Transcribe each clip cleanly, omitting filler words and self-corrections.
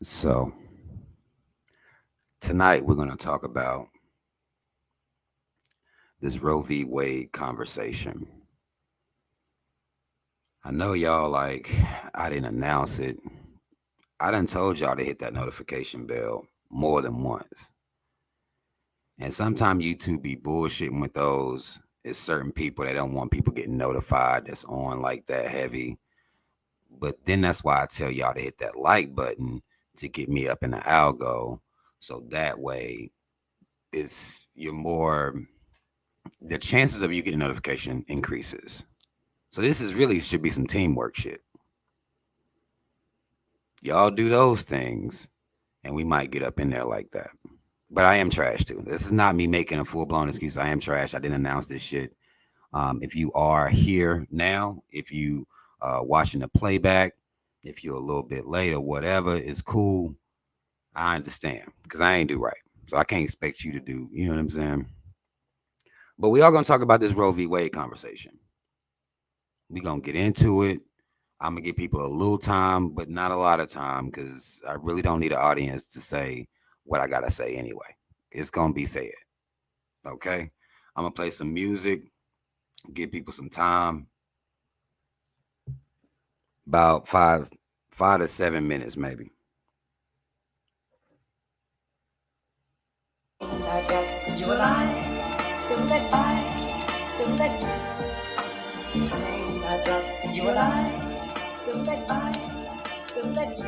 So, tonight we're going to talk about this Roe v. Wade conversation. I know y'all I didn't announce it. I done told y'all to hit that notification bell more than once. And sometimes YouTube be bullshitting with those. It's certain people that don't want people getting notified that's on like that heavy. But then that's why I tell y'all to hit that like button to get me up in the algo. So that way you're more the chances of you getting a notification increases. So this is really should be some teamwork shit. Y'all do those things, and we might get up in there like that. But I am trash too. This is not me making a full blown excuse. I am trash. I didn't announce this shit. If you are here now, if you watching the playback, if you're a little bit late or whatever, it's cool. I understand because I ain't do right, so I can't expect you to do. You know what I'm saying? But we are gonna talk about this Roe v. Wade conversation. We're gonna get into it. I'm gonna give people a little time, but not a lot of time, because I really don't need an audience to say what I gotta say anyway. It's gonna be said. Okay. I'm gonna play some music, give people some time. About five to 7 minutes, maybe. You and I, couldn't let by, couldn't let you and I, couldn't let by, couldn't let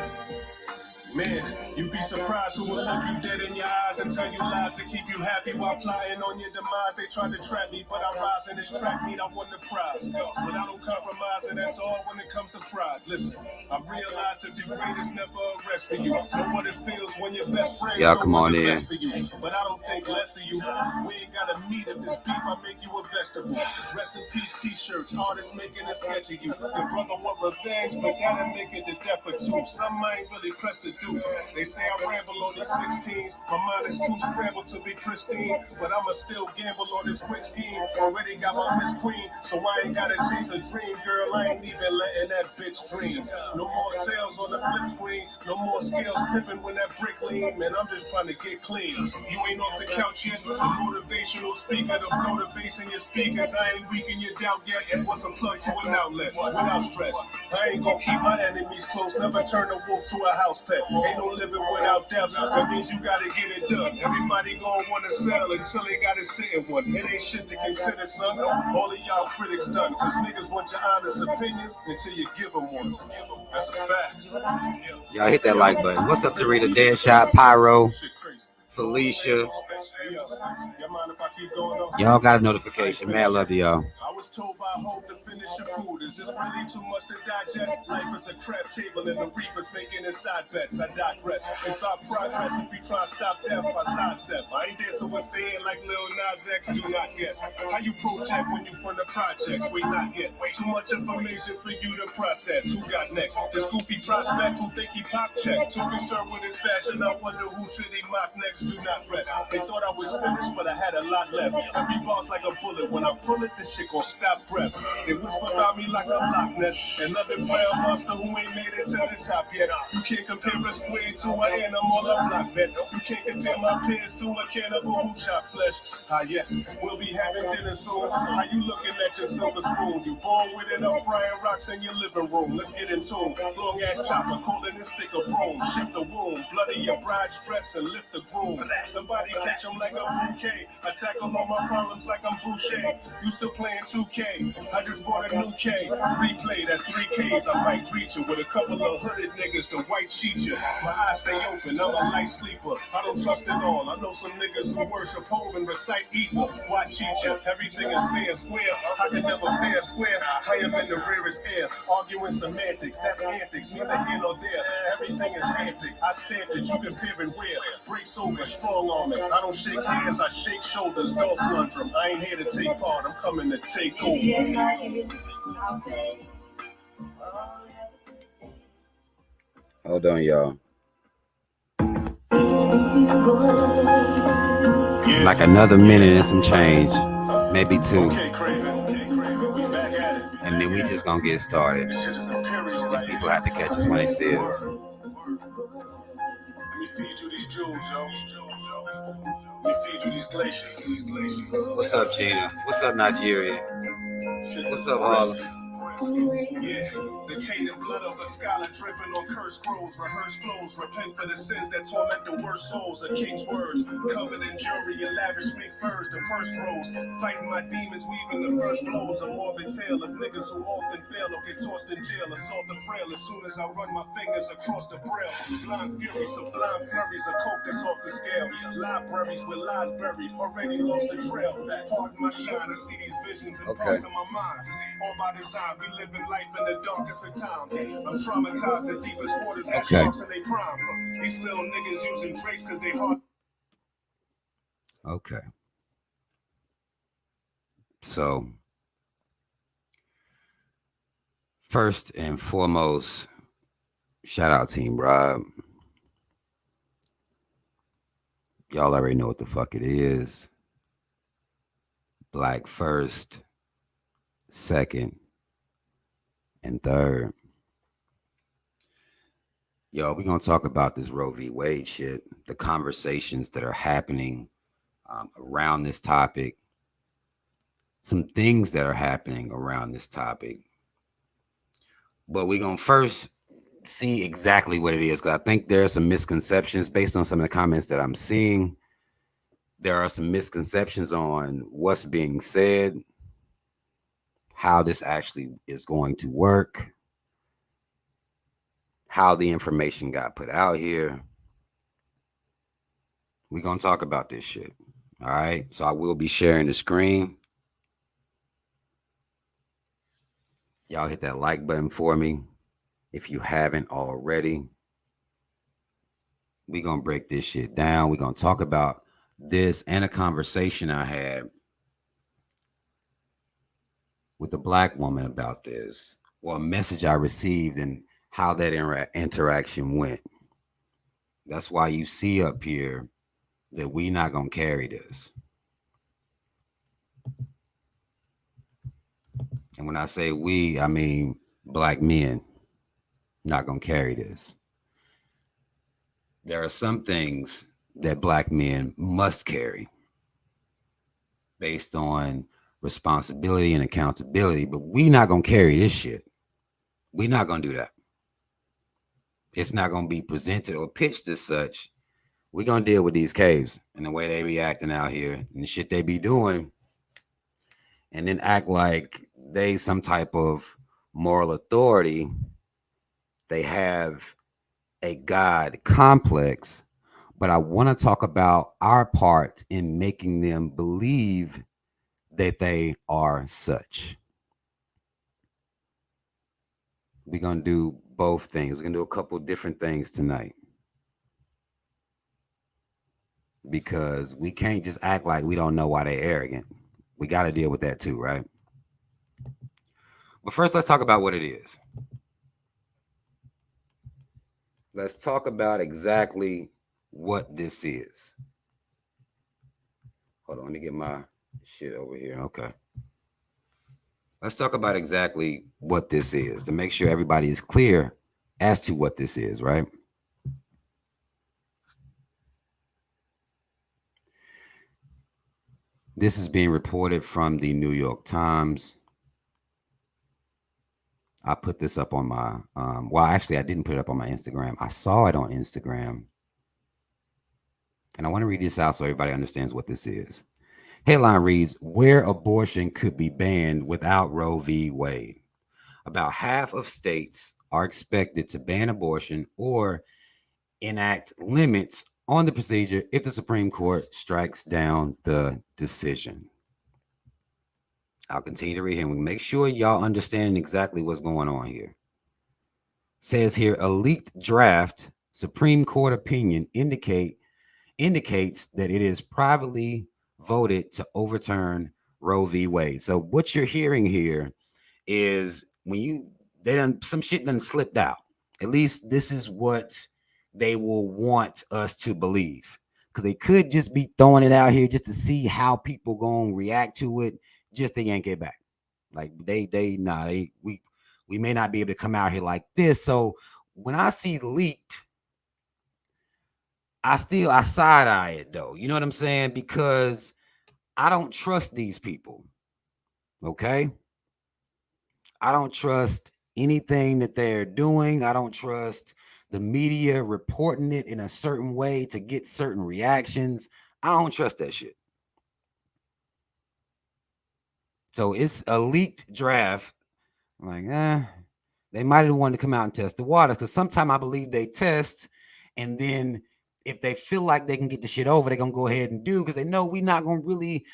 Man, you'd be surprised who will look you dead in your eyes and tell you lies to keep you happy while plotting on your demise. They tried to trap me, but I rise in this track meet, I won the prize. But I don't compromise, and that's all when it comes to pride. Listen, I've realized if you're great, it's never a rest for you. Know what it feels when your best friends don't want the best for you. But I don't think less of you. We ain't gotta meet if it's beef, I make you a vegetable. Rest in peace t-shirts, artists making a sketch of you. Your brother want revenge, but that'll make it the death of two. Some ain't really pressed to do. They say I ramble on these 16s. My mind is too scrambled to be pristine, but I'ma still gamble on this quick scheme. Already got my Miss Queen, so I ain't gotta chase a dream, girl. I ain't even letting that bitch dream. No more sales on the flip screen, no more scales tipping when that brick lean. Man, I'm just trying to get clean. You ain't off the couch yet. The motivational speaker to blow the bass in your speakers. I ain't weak in your doubt yet. It was a plug to an outlet without stress. I ain't gonna keep my enemies close. Never turn a wolf to a house pet. Ain't no living without death. That means you gotta get it done. Everybody gonna wanna sell until they gotta sit in one. It ain't shit to consider, son. All of y'all critics done. Cause niggas want your honest opinions until you give them one. That's a fact. Y'all hit that like button. What's up, Tarita? Deadshot, Pyro, Felicia. Y'all got a notification. Man, I love y'all. I was told by hope to finish your food. Is this really too much to digest? Life is a crap table and the reapers making inside bets. I digress. It's about progress. If you try to stop death, I sidestep. I ain't dancing with saying like Lil Nas X. Do not guess. How you project when you from the projects? We not yet. Too much information for you to process. Who got next? This goofy prospect who think he pop check. Too concerned with his fashion. I wonder who should he mock next. Do not rest. They thought I was finished, but I had a lot left. Every boss like a bullet. When I pull it, this shit gon' stop breath. They whisper about me like a Loch Ness. Another brown monster who ain't made it to the top yet. You can't compare a square to an animal, a block vet. You can't compare my peers to a cannibal who chop flesh. Ah yes, we'll be having dinner soon. How you looking at your silver spoon? You born with it up frying rocks in your living room. Let's get in tune. Long ass chopper, calling this stick a broom. Shift the wound, bloody your bride's dress and lift the groom. Somebody catch him like a bouquet. I tackle all my problems like I'm Boucher. You still playing 2K? I just bought a new K. Replay, that's 3Ks. I might greet you with a couple of hooded niggas to white cheat you. My eyes stay open, I'm a light sleeper. I don't trust it all. I know some niggas who worship Hov and recite evil. Why cheat you? Everything is fair and square. I can never fair square. I am in the rarest air. Arguing semantics, that's antics. Neither here nor there. Everything is handpicked. I stamped it, you compare and wear. Breaks over, strong arm it. I don't shake hands, I shake shoulders. Dolph Lundgren. I ain't here to take part, I'm coming to take over. Hold on, y'all. Like another minute and some change, maybe two. And then we just gonna get started. People have to catch us when they see us. We feed you these jewels, yo. We feed you these glaciers. What's up, Gina? What's up, Nigeria? What's up, Harlem? Yeah, the chain and blood of a scholar dripping on cursed scrolls, rehearsed flows, repent for the sins that torment the worst souls. A king's words, covered in jewelry and lavish mink furs, the purse grows. Fighting my demons, weaving the first blows. A morbid tale of niggas who often fail or get tossed in jail. Assault the frail as soon as I run my fingers across the braille. Blind fury, sublime flurries of coke that's off the scale. Libraries with lies buried, already lost the trail. Pardon my shine, I see these visions and parts of my mind. All by design, we living life in the darkest of times. I'm traumatized, the deepest waters got sharks in they prime. These little niggas using drakes cause they hard. Okay. So, first and foremost, shout out Team Rob. Y'all already know what the fuck it is. Black first, second, and third. Yo, we're going to talk about this Roe v. Wade shit, the conversations that are happening around this topic, some things that are happening around this topic. But we're going to first see exactly what it is, because I think there are some misconceptions based on some of the comments that I'm seeing. There are some misconceptions on what's being said, how this actually is going to work, how the information got put out here. We're going to talk about this shit. All right. So I will be sharing the screen. Y'all hit that like button for me if you haven't already. We're going to break this shit down. We're going to talk about this and a conversation I had with a black woman about this, or a message I received and how that interaction went. That's why you see up here that we not going to carry this. And when I say we, I mean black men not going to carry this. There are some things that black men must carry based on responsibility and accountability, but we not going to carry this shit. We not going to do that. It's not going to be presented or pitched as such. We're going to deal with these caves and the way they be acting out here and the shit they be doing, and then act like they some type of moral authority. They have a God complex, but I want to talk about our part in making them believe that they are such. We're going to do both things. We're going to do a couple different things tonight, because we can't just act like we don't know why they're arrogant. We got to deal with that too, right? But first, let's talk about what it is. Let's talk about exactly what this is. Hold on, let me get my shit over here. Okay. Let's talk about exactly what this is to make sure everybody is clear as to what this is, right? This is being reported from the New York Times. I put this up on my, actually, I didn't put it up on my Instagram. I saw it on Instagram. And I want to read this out so everybody understands what this is. Headline reads, where abortion could be banned without Roe v. Wade. About half of states are expected to ban abortion or enact limits on the procedure if the Supreme Court strikes down the decision. I'll continue to read here. We make sure y'all understand exactly what's going on here. Says here, a leaked draft Supreme Court opinion indicates that it is privately voted to overturn Roe v. Wade. So what you're hearing here is some shit done slipped out. At least this is what they will want us to believe, because they could just be throwing it out here just to see how people gonna react to it, just to yank it back. Like we may not be able to come out here like this. So when I see leaked, I side eye it though. You know what I'm saying? Because I don't trust these people. Okay. I don't trust anything that they're doing. I don't trust the media reporting it in a certain way to get certain reactions. I don't trust that shit. So it's a leaked draft. Like, they might have wanted to come out and test the water. Because sometimes I believe they test, and then if they feel like they can get the shit over, they're gonna go ahead and do, because they know we're not gonna really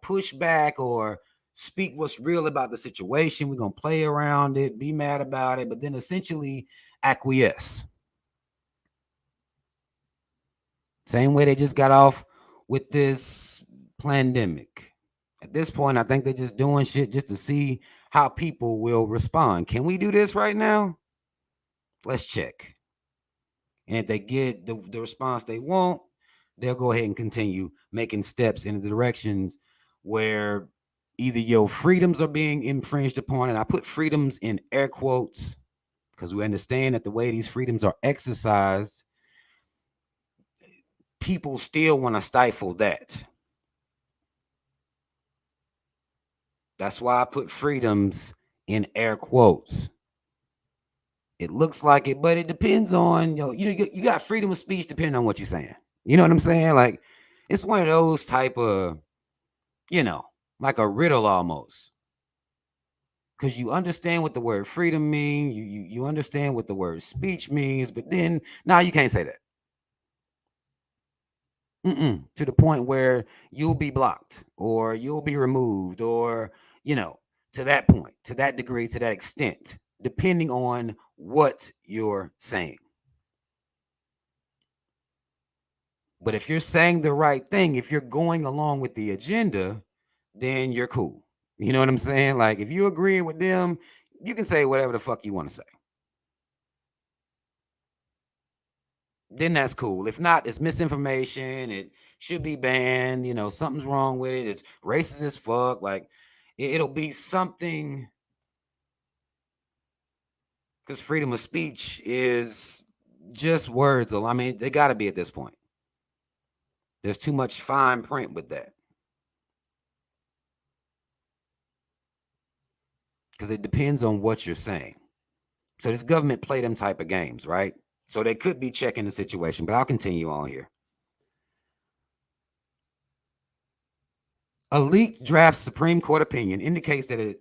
push back or speak what's real about the situation. We're gonna play around it, be mad about it, but then essentially acquiesce. Same way they just got off with this pandemic. At this point, I think they're just doing shit just to see how people will respond. Can we do this right now? Let's check. And if they get the response they want, they'll go ahead and continue making steps in the directions where either your freedoms are being infringed upon. And I put freedoms in air quotes because we understand that the way these freedoms are exercised, people still want to stifle that. That's why I put freedoms in air quotes. It looks like it, but it depends on you got freedom of speech depending on what you're saying. You know what I'm saying? Like it's one of those type of, like a riddle almost. Because you understand what the word freedom means, you understand what the word speech means, but then now you can't say that. To the point where you'll be blocked or you'll be removed or, to that point, to that degree, to that extent, depending on what you're saying. But if you're saying the right thing, if you're going along with the agenda, then you're cool. You know what I'm saying? Like if you agree with them, you can say whatever the fuck you want to say. Then that's cool. If not, it's misinformation. It should be banned. Something's wrong with it. It's racist as fuck. Like it'll be something, because freedom of speech is just words. I mean, they got to be at this point. There's too much fine print with that. Because it depends on what you're saying. So this government play them type of games, right? So they could be checking the situation, but I'll continue on here. A leaked draft Supreme Court opinion indicates that it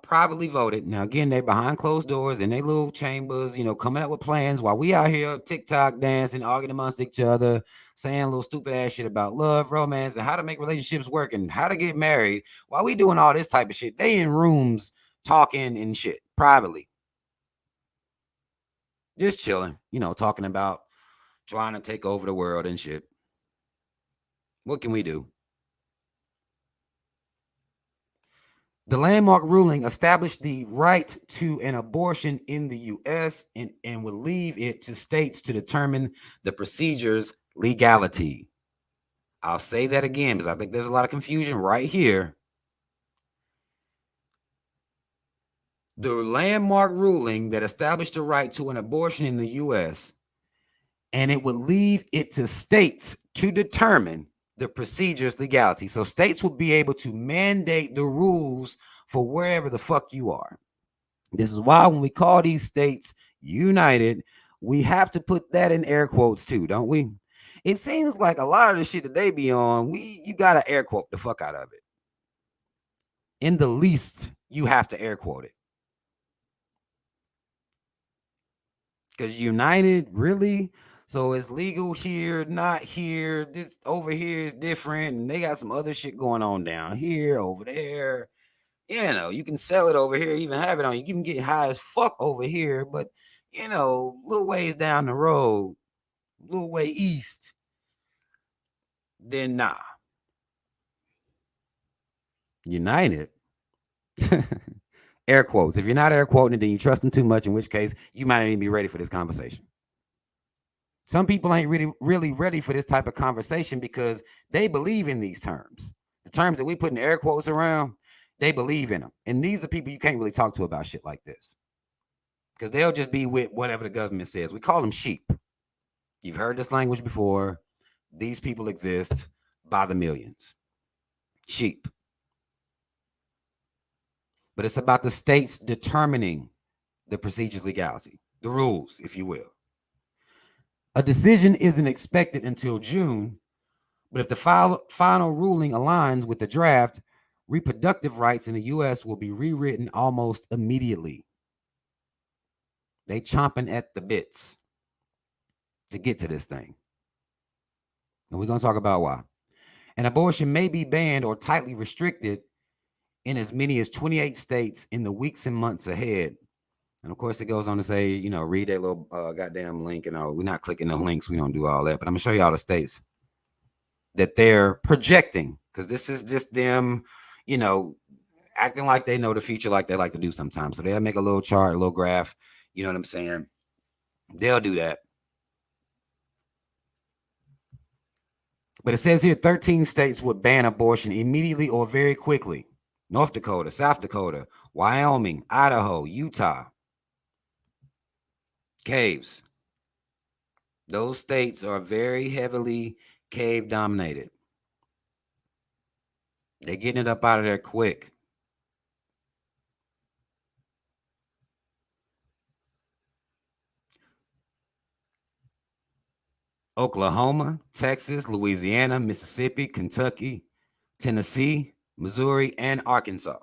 privately voted. Now, again, they're behind closed doors in their little chambers, coming up with plans while we out here TikTok dancing, arguing amongst each other, saying little stupid ass shit about love, romance, and how to make relationships work and how to get married. While we doing all this type of shit, they in rooms talking and shit privately. Just chilling, talking about trying to take over the world and shit. What can we do? The landmark ruling established the right to an abortion in the U.S. and would leave it to states to determine the procedure's legality. I'll say that again because I think there's a lot of confusion right here. The landmark ruling that established the right to an abortion in the U.S. and it would leave it to states to determine the procedure's legality. So states will be able to mandate the rules for wherever the fuck you are. This is why when we call these states united, we have to put that in air quotes too, don't we? It seems like a lot of the shit that they be on, you gotta air quote the fuck out of it. In the least, you have to air quote it. Because united, really? So it's legal here, not here. This over here is different. And they got some other shit going on down here, over there. You can sell it over here, even have it on. You can get high as fuck over here, but little ways down the road, little way east, then nah. United. Air quotes. If you're not air quoting it, then you trust them too much, in which case you might not even be ready for this conversation. Some people ain't really ready for this type of conversation because they believe in these terms. The terms that we put in air quotes around, they believe in them. And these are people you can't really talk to about shit like this because they'll just be with whatever the government says. We call them sheep. You've heard this language before. These people exist by the millions. Sheep. But it's about the states determining the procedure's legality, the rules, if you will. A decision isn't expected until June, but if the final ruling aligns with the draft, reproductive rights in the U.S. will be rewritten almost immediately. They chomping at the bits to get to this thing. And we're going to talk about why. An abortion may be banned or tightly restricted in as many as 28 states in the weeks and months ahead. And of course, it goes on to say, read that little goddamn link. And we're not clicking the links. We don't do all that. But I'm going to show you all the states that they're projecting, because this is just them, acting like they know the future like they like to do sometimes. So they'll make a little chart, a little graph. You know what I'm saying? They'll do that. But it says here 13 states would ban abortion immediately or very quickly. North Dakota, South Dakota, Wyoming, Idaho, Utah. Caves. Those states are very heavily cave dominated. They're getting it up out of there quick. Oklahoma, Texas, Louisiana, Mississippi, Kentucky, Tennessee, Missouri, and Arkansas.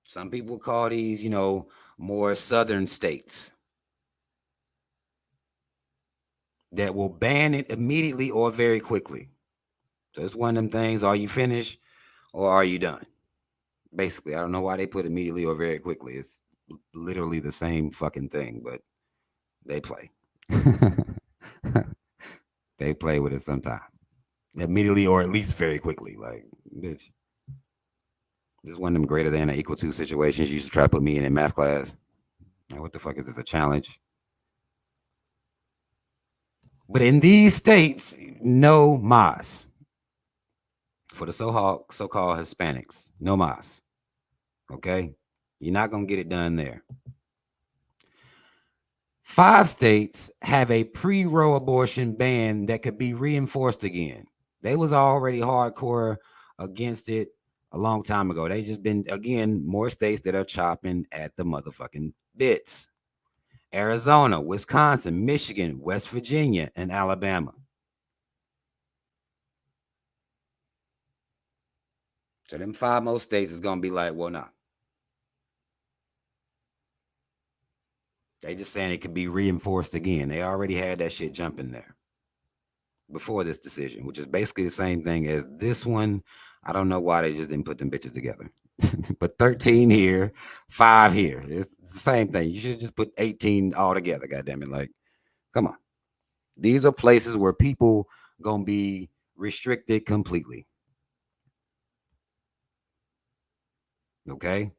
Some people call these, more southern states that will ban it immediately or very quickly. So it's one of them things, are you finished or are you done? Basically, I don't know why they put immediately or very quickly. It's literally the same fucking thing, but they play. They play with it sometimes. Immediately or at least very quickly. Like, bitch. This is one of them greater than or equal to situations you used to try to put me in math class. Like, what the fuck is this, a challenge? But in these states, no mas. For the so-called Hispanics, no mas. Okay? You're not going to get it done there. 5 states have a pre-Roe abortion ban that could be reinforced again. They was already hardcore against it a long time ago. They just been, again, more states that are chopping at the motherfucking bits. Arizona, Wisconsin, Michigan, West Virginia, and Alabama. So them 5 most states is going to be like, well, nah. They just saying it could be reinforced again. They already had that shit jumping there before this decision, which is basically the same thing as this one. I don't know why they just didn't put them bitches together. But 13 here, 5 here. It's the same thing. You should have just put 18 all together, goddammit. Like, come on. These are places where people going to be restricted completely. Okay?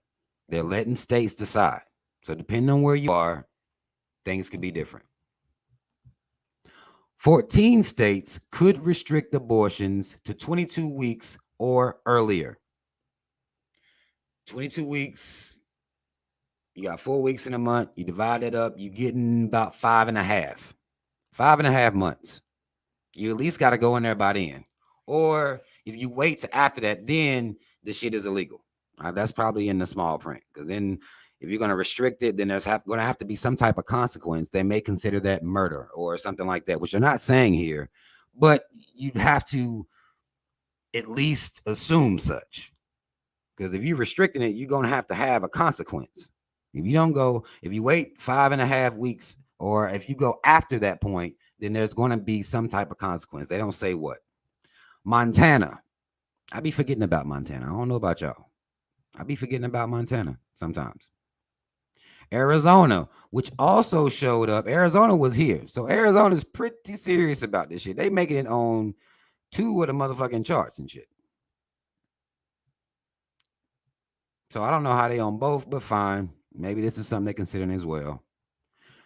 They're letting states decide. So depending on where you are, things could be different. 14 states could restrict abortions to 22 weeks or earlier. 22 weeks, you got 4 weeks in a month. You divide that up, you're getting about 5.5. 5.5 months. You at least got to go in there by then. Or if you wait to after that, then the shit is illegal. That's probably in the small print. Because then if you're going to restrict it, then there's going to have to be some type of consequence. They may consider that murder or something like that, which you're not saying here. But you'd have to at least assume such. Because if you're restricting it, you're going to have a consequence. If you wait 5.5 weeks, or if you go after that point, then there's going to be some type of consequence. They don't say what. Montana. I be forgetting about Montana. I don't know about y'all. I be forgetting about Montana sometimes. Arizona, which also showed up. Arizona was here. So Arizona's pretty serious about this shit. They making it on 2 of the motherfucking charts and shit. So I don't know how they on both, but fine. Maybe this is something they're considering as well.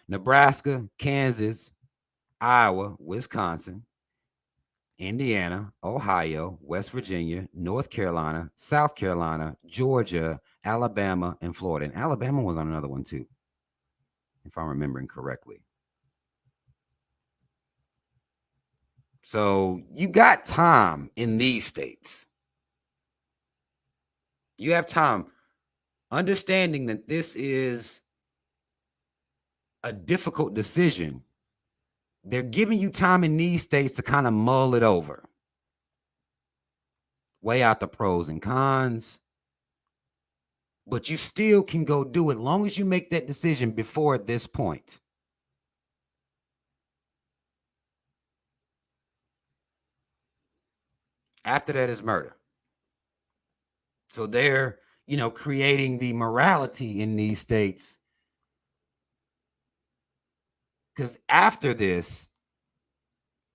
Nebraska, Kansas, Iowa, Wisconsin, Indiana, Ohio, West Virginia, North Carolina, South Carolina, Georgia, Alabama, and Florida. And Alabama was on another one too. if I'm remembering correctly. So you got time in these states. You have time understanding that this is a difficult decision. They're giving you time in these states to kind of mull it over, weigh out the pros and cons, but you still can go do it as long as you make that decision before this point. After that is murder. So they're, creating the morality in these states. Because after this,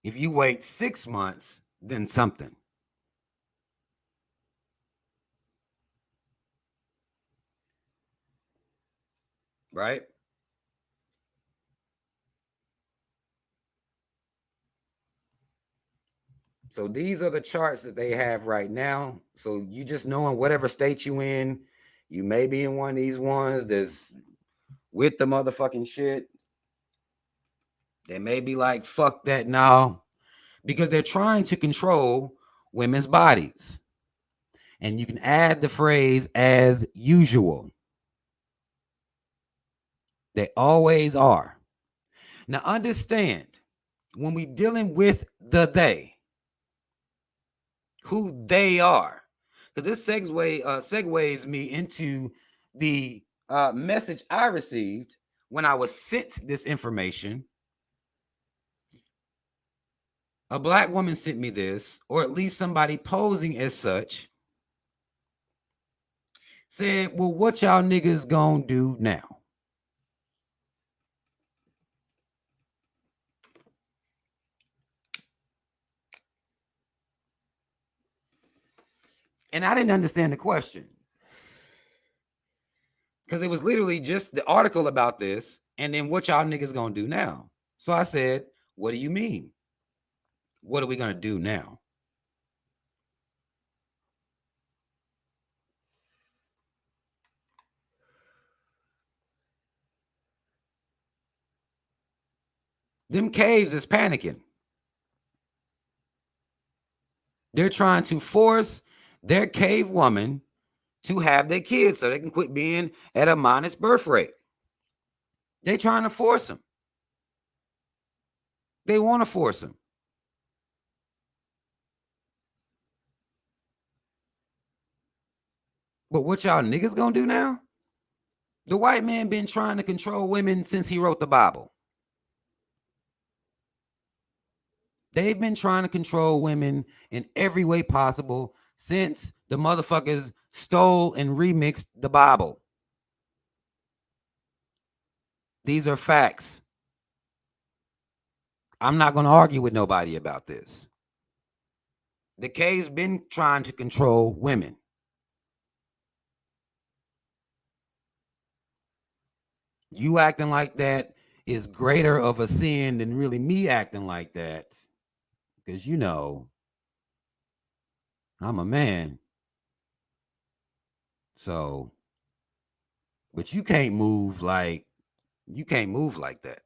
if you wait 6 months, then something. Right? So these are the charts that they have right now. So you just knowing whatever state you in, you may be in one of these ones that's with the motherfucking shit. They may be like, fuck that now. Because they're trying to control women's bodies. And you can add the phrase as usual. They always are. Now understand, when we dealing with the they, who they are, because this segues me into the message I received when I was sent this information. A black woman sent me this, or at least somebody posing as such, said, well, what y'all niggas gonna do now? And I didn't understand the question. Because it was literally just the article about this, and then what y'all niggas gonna do now? So I said, what do you mean? What are we gonna do now? Them caves is panicking. They're trying to force their cave woman to have their kids so they can quit being at a modest birth rate. They're trying to force them. They want to force them. But what y'all niggas gonna do now? The white man been trying to control women since he wrote the Bible. They've been trying to control women in every way possible since the motherfuckers stole and remixed the Bible. These are facts. I'm not going to argue with nobody about this. The K's been trying to control women. You acting like that is greater of a sin than really me acting like that. Because, I'm a man. So, but you can't move like that.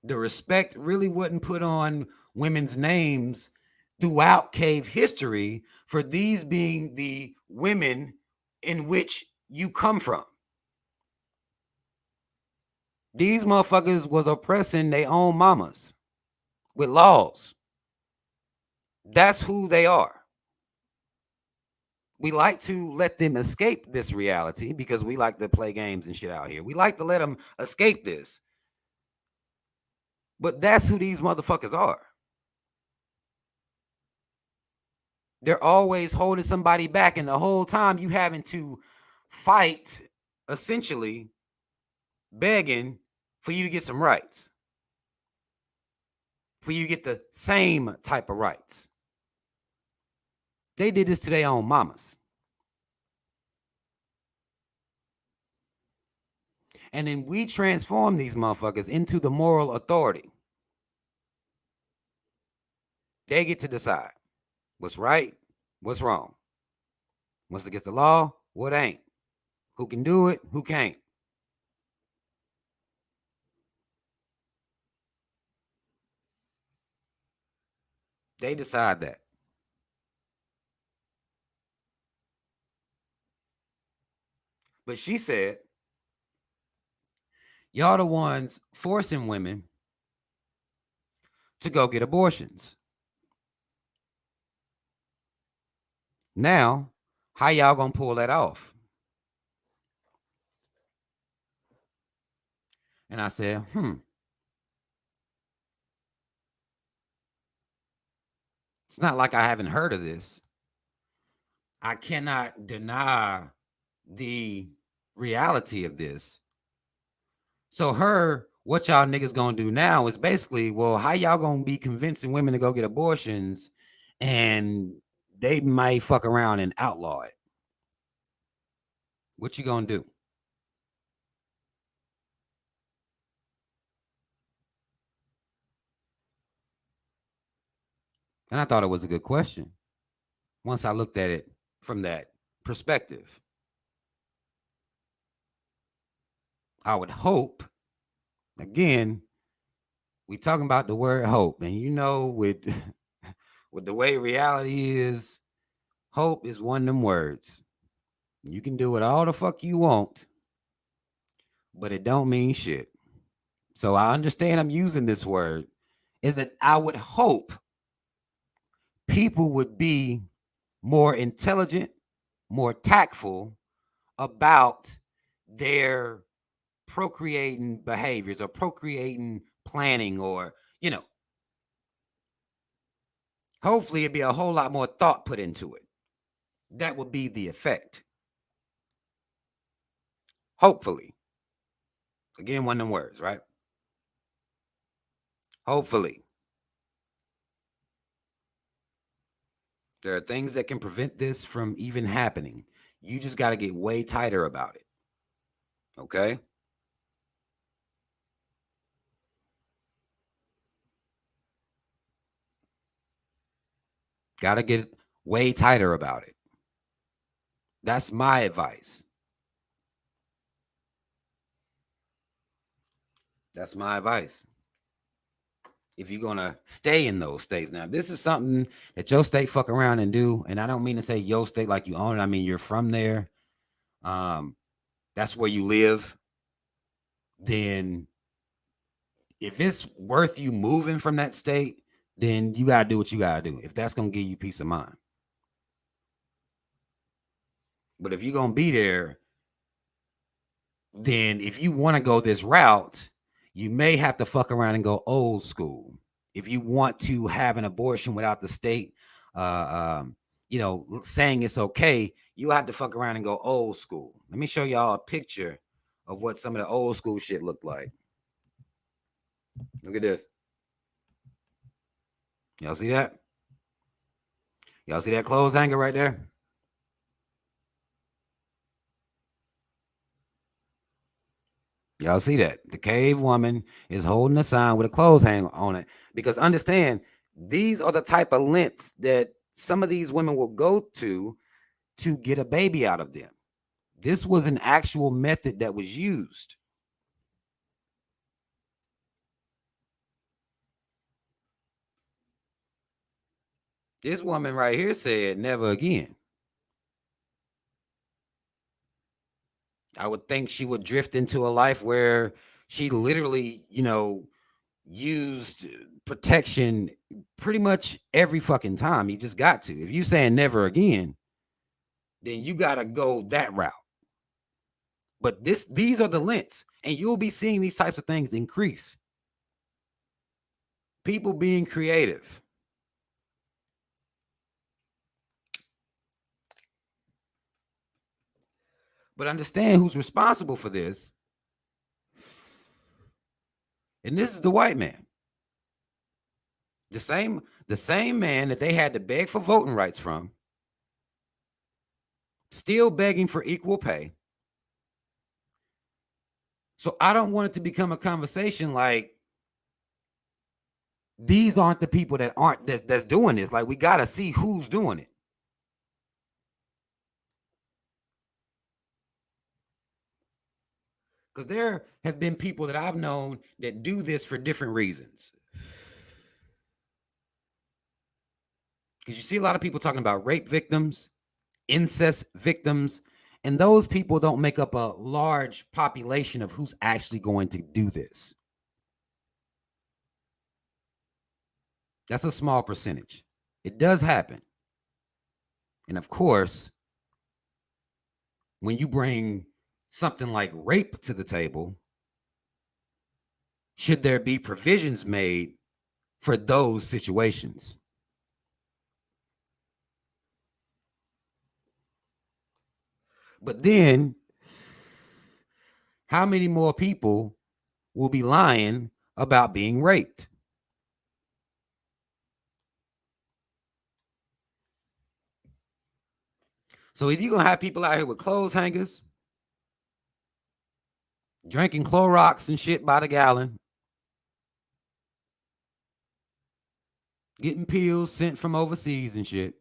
The respect really wasn't put on women's names throughout cave history for these being the women in which you come from. These motherfuckers was oppressing their own mamas with laws. That's who they are. We like to let them escape this reality because we like to play games and shit out here. We like to let them escape this. But that's who these motherfuckers are. They're always holding somebody back, and the whole time you having to fight, essentially begging for you to get some rights, for you to get the same type of rights. They did this to their own mamas. And then we transform these motherfuckers into the moral authority. They get to decide what's right, what's wrong, what's against the law, What ain't? Who can do it? Who can't? They decide that. But she said, y'all the ones forcing women to go get abortions. Now, how y'all gonna pull that off? And I said, it's not like I haven't heard of this. I cannot deny the reality of this. So what y'all niggas gonna do now is basically, well, how y'all gonna be convincing women to go get abortions and they might fuck around and outlaw it? What you gonna do? And I thought it was a good question once I looked at it from that perspective. I would hope, again, we talking about the word hope, and with with the way reality is, hope is one of them words. You can do it all the fuck you want, but it don't mean shit. So I understand I'm using this word. Is that I would hope people would be more intelligent, more tactful about their procreating behaviors or procreating planning, or hopefully it'd be a whole lot more thought put into it. That would be the effect. Hopefully. Again, one of them words, right? Hopefully. There are things that can prevent this from even happening. You just got to get way tighter about it. Okay? Got to get way tighter about it. That's my advice. That's my advice. If you're going to stay in those states. Now, this is something that your state fuck around and do. And I don't mean to say your state like you own it. I mean, you're from there. That's where you live. Then if it's worth you moving from that state, then you got to do what you got to do. If that's going to give you peace of mind. But if you're going to be there, then if you want to go this route, you may have to fuck around and go old school. If you want to have an abortion without the state, saying it's okay, you have to fuck around and go old school. Let me show y'all a picture of what some of the old school shit looked like. Look at this. Y'all see that? Y'all see that clothes hanger right there? Y'all see that? The cave woman is holding a sign with a clothes hanger on it. Because understand, these are the type of lengths that some of these women will go to get a baby out of them. This was an actual method that was used. This woman right here said, never again. I would think she would drift into a life where she literally, used protection pretty much every fucking time. You just got to. If you saying never again, then you got to go that route. But these are the lengths, and you'll be seeing these types of things increase. People being creative. But understand who's responsible for this. And this is the white man. The same man that they had to beg for voting rights from, still begging for equal pay. So I don't want it to become a conversation like these aren't the people that's doing this. Like, we got to see who's doing it. Because there have been people that I've known that do this for different reasons. Because you see a lot of people talking about rape victims, incest victims, and those people don't make up a large population of who's actually going to do this. That's a small percentage. It does happen. And of course, when you bring something like rape to the table, should there be provisions made for those situations? But then, how many more people will be lying about being raped? So either you're going to have people out here with clothes hangers, drinking Clorox and shit by the gallon, getting pills sent from overseas and shit.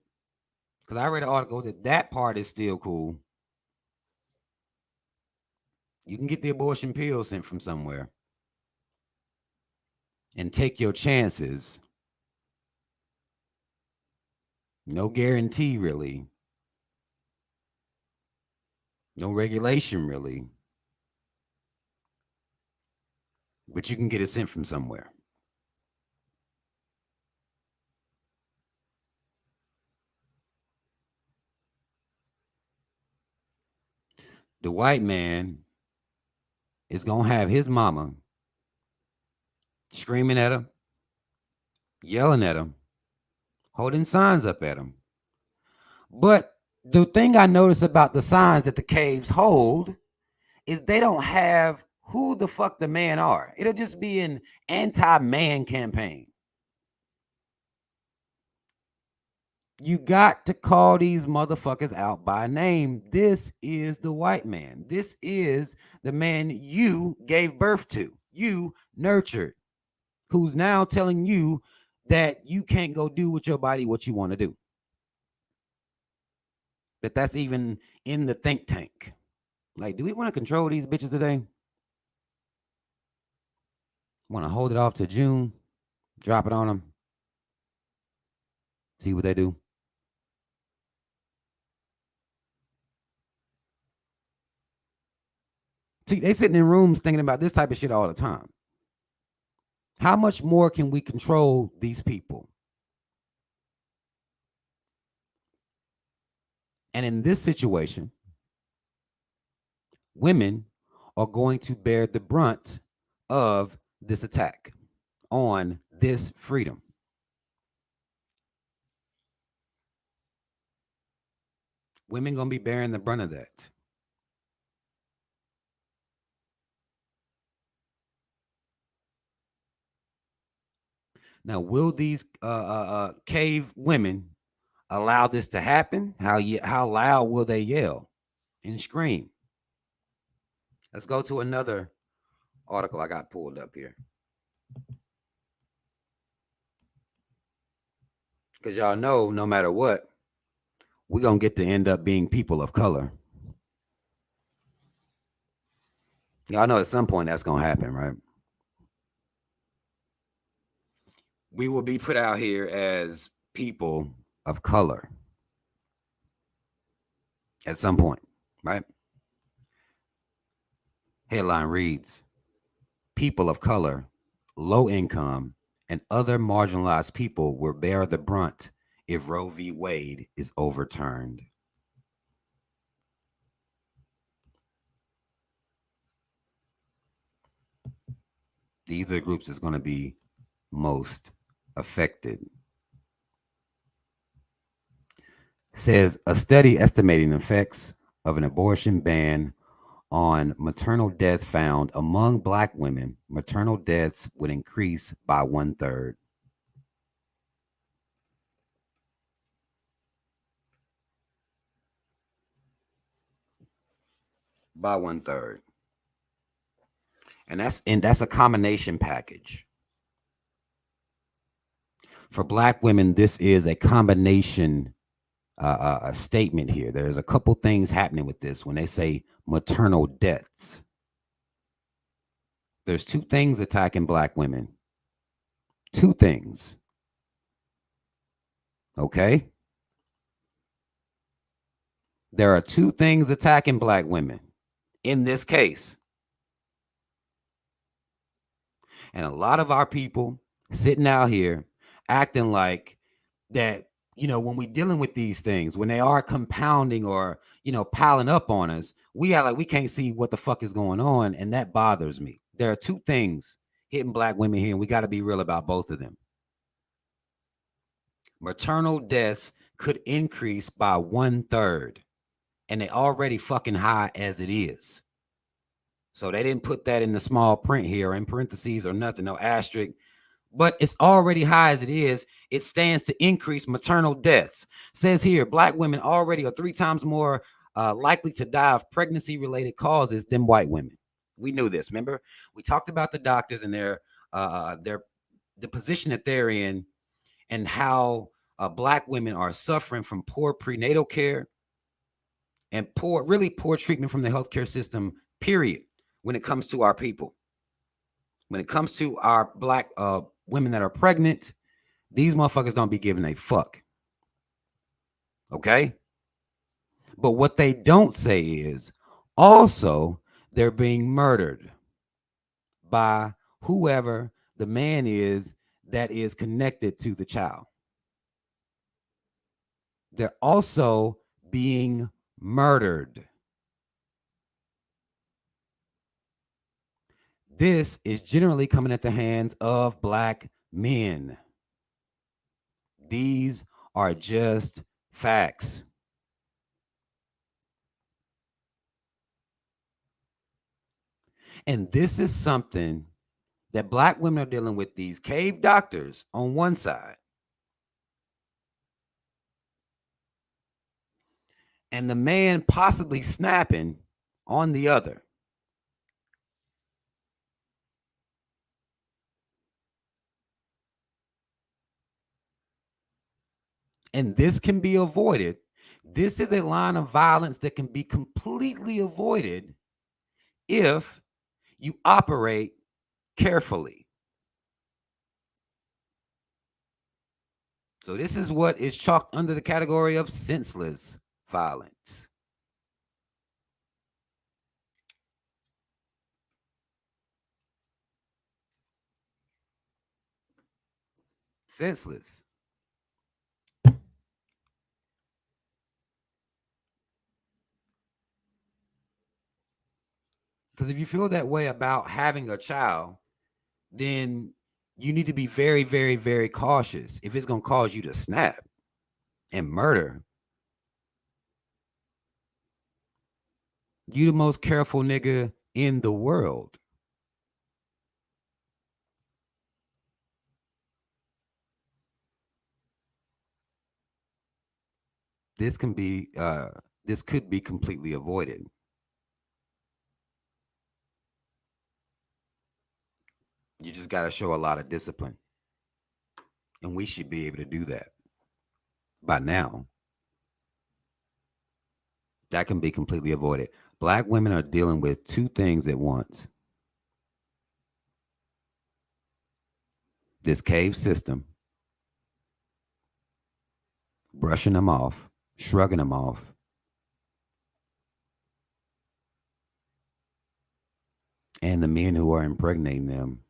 Because I read an article that part is still cool. You can get the abortion pill sent from somewhere and take your chances. No guarantee, really. No regulation, really. But you can get it sent from somewhere. The white man is going to have his mama screaming at him, yelling at him, holding signs up at him. But the thing I notice about the signs that the caves hold is they don't have who the fuck the man are. It'll just be an anti-man campaign. You got to call these motherfuckers out by name. This is the white man. This is the man you gave birth to, you nurtured, who's now telling you that you can't go do with your body what you want to do. But that's even in the think tank. Like, do we want to control these bitches today? Want to hold it off to June, drop it on them, see what they do? See, they sitting in rooms thinking about this type of shit all the time. How much more can we control these people? And in this situation, women are going to bear the brunt of this attack on this freedom. Women going to be bearing the brunt of that. Now, will these cave women allow this to happen? How loud will they yell and scream? Let's go to another article I got pulled up here. Because y'all know, no matter what, we're going to get to end up being people of color. Y'all know at some point that's going to happen, right? We will be put out here as people of color at some point, right? Headline reads, people of color, low income, and other marginalized people will bear the brunt if Roe v. Wade is overturned. These are the groups that's going to be most affected. Says a study estimating the effects of an abortion ban on maternal death found among Black women, maternal deaths would increase by 1/3. By 1/3. And that's a combination package. For Black women, this is a combination a statement here. There's a couple things happening with this when they say maternal deaths. There's two things attacking black women. Two things. Okay? There are two things attacking black women in this case. And a lot of our people sitting out here acting like that, when we dealing with these things, when they are compounding or, piling up on us, we are like, we can't see what the fuck is going on. And that bothers me. There are two things hitting black women here, and we got to be real about both of them. Maternal deaths could increase by 1/3, and they already fucking high as it is. So they didn't put that in the small print here, in parentheses or nothing, no asterisk. But it's already high as it is. It stands to increase maternal deaths. Says here, black women already are 3 times more likely to die of pregnancy-related causes than white women. We knew this. Remember, we talked about the doctors and their the position that they're in, and how black women are suffering from poor prenatal care and really poor treatment from the healthcare system. Period. When it comes to our people, when it comes to our black women that are pregnant, these motherfuckers don't be giving a fuck. Okay? But what they don't say is also they're being murdered by whoever the man is that is connected to the child. They're also being murdered. This is generally coming at the hands of black men. These are just facts. And this is something that black women are dealing with, these cave doctors on one side, and the man possibly snapping on the other. And this can be avoided. This is a line of violence that can be completely avoided if you operate carefully. So this is what is chalked under the category of senseless violence. Senseless. Because if you feel that way about having a child, then you need to be very, very, very cautious if it's going to cause you to snap and murder. You the most careful nigga in the world. This could be completely avoided. You just got to show a lot of discipline. And we should be able to do that by now. That can be completely avoided. Black women are dealing with two things at once: this cave system, brushing them off, shrugging them off, and the men who are impregnating them,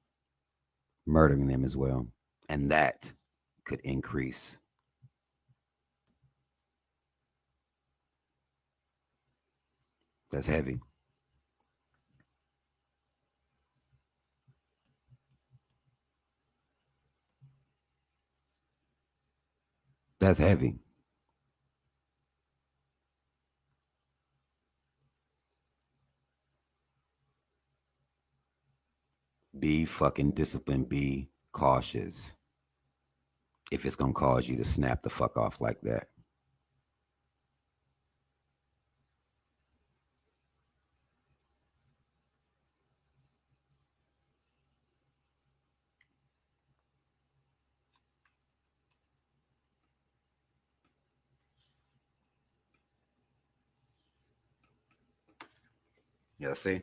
murdering them as well. And that could increase. That's heavy. That's heavy. Be fucking disciplined. Be cautious if it's going to cause you to snap the fuck off like that. Yeah, see?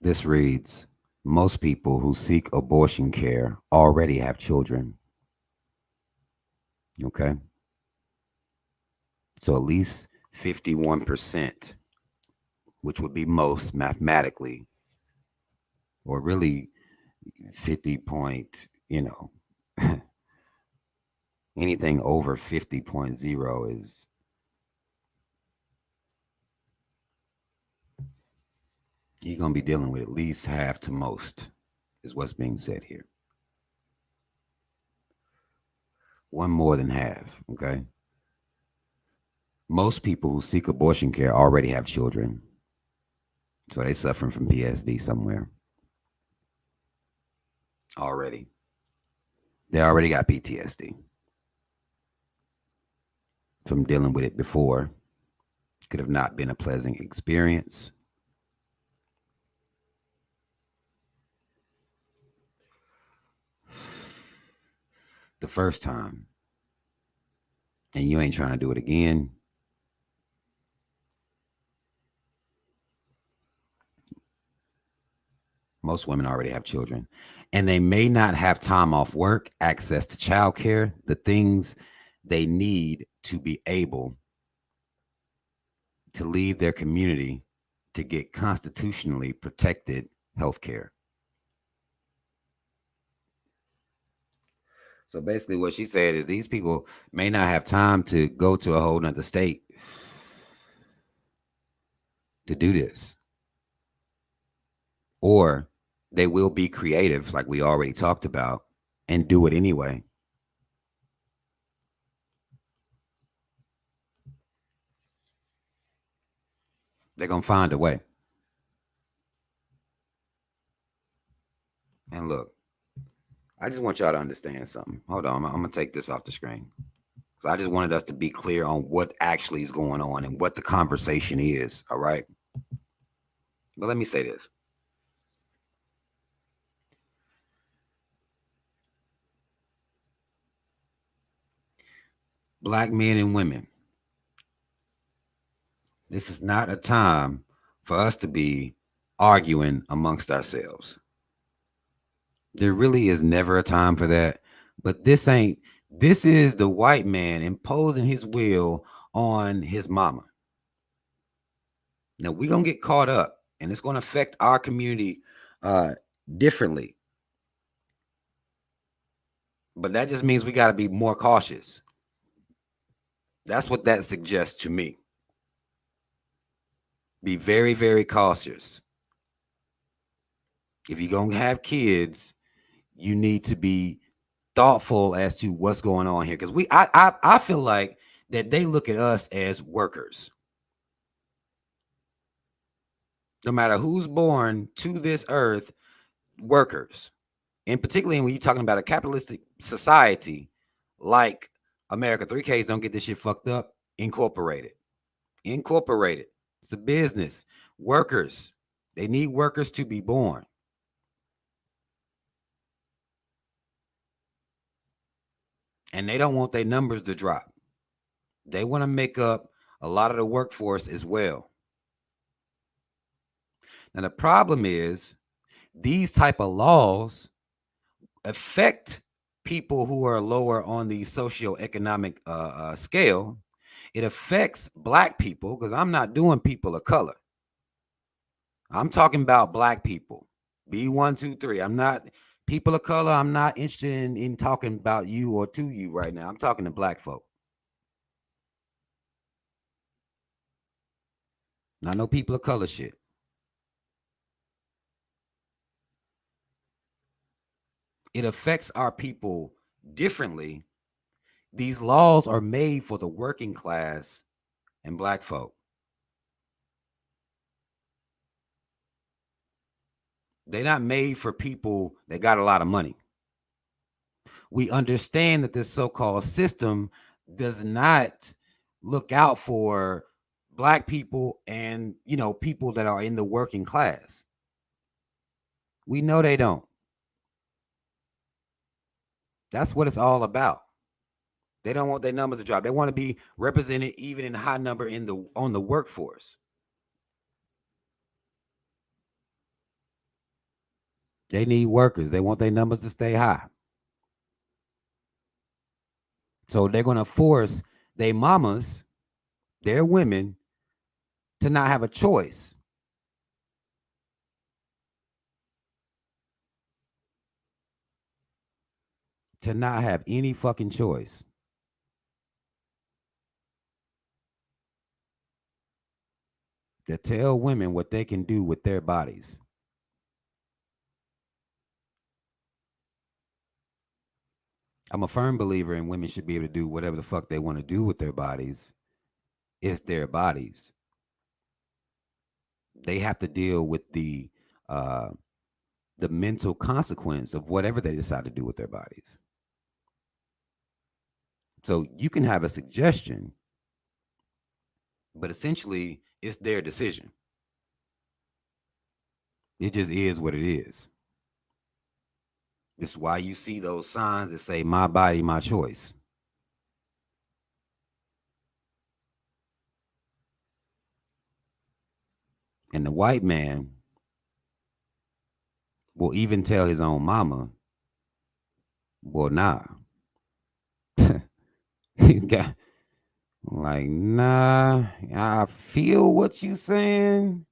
This reads, most people who seek abortion care already have children. Okay. So at least 51%, which would be most mathematically, or really 50 point, anything over 50.0 is you're going to be dealing with at least half to most, is what's being said here. One more than half, okay? Most people who seek abortion care already have children. So they suffering from PSD somewhere. Already. They already got PTSD from dealing with it before. Could have not been a pleasant experience. The first time. And you ain't trying to do it again. Most women already have children. And they may not have time off work, access to childcare, the things they need to be able to leave their community to get constitutionally protected health care. So basically what she said is these people may not have time to go to a whole nother state to do this. Or they will be creative, like we already talked about, and do it anyway. They're going to find a way. And look, I just want y'all to understand something. Hold on, I'm going to take this off the screen. So I just wanted us to be clear on what actually is going on and what the conversation is, all right? But let me say this. Black men and women, this is not a time for us to be arguing amongst ourselves. There really is never a time for that. But this is the white man imposing his will on his mama. Now we're going to get caught up and it's going to affect our community differently. But that just means we got to be more cautious. That's what that suggests to me. Be very, very cautious. If you're going to have kids, you need to be thoughtful as to what's going on here. Because I feel like that they look at us as workers. No matter who's born to this earth, workers. And particularly when you're talking about a capitalistic society like America, 3Ks don't get this shit fucked up. Incorporated. It's a business. Workers. They need workers to be born. And they don't want their numbers to drop. They want to make up a lot of the workforce as well. Now, the problem is these type of laws affect people who are lower on the socioeconomic scale. It affects black people because I'm not doing people of color. I'm talking about black people. B123. I'm not people of color. I'm not interested in talking about you or to you right now. I'm talking to black folk. Not no people of color shit. It affects our people differently. These laws are made for the working class and black folk. They're not made for people that got a lot of money. We understand that this so-called system does not look out for black people and, people that are in the working class. We know they don't. That's what it's all about. They don't want their numbers to drop. They want to be represented even in high number on the workforce. They need workers. They want their numbers to stay high. So they're going to force their mamas, their women, to not have a choice. To not have any fucking choice. To tell women what they can do with their bodies. I'm a firm believer in women should be able to do whatever the fuck they want to do with their bodies. It's their bodies. They have to deal with uh, the mental consequence of whatever they decide to do with their bodies. So you can have a suggestion, but essentially it's their decision. It just is what it is. It's why you see those signs that say "My body, my choice." And the white man will even tell his own mama, "Well, nah." You got like, nah. I feel what you saying,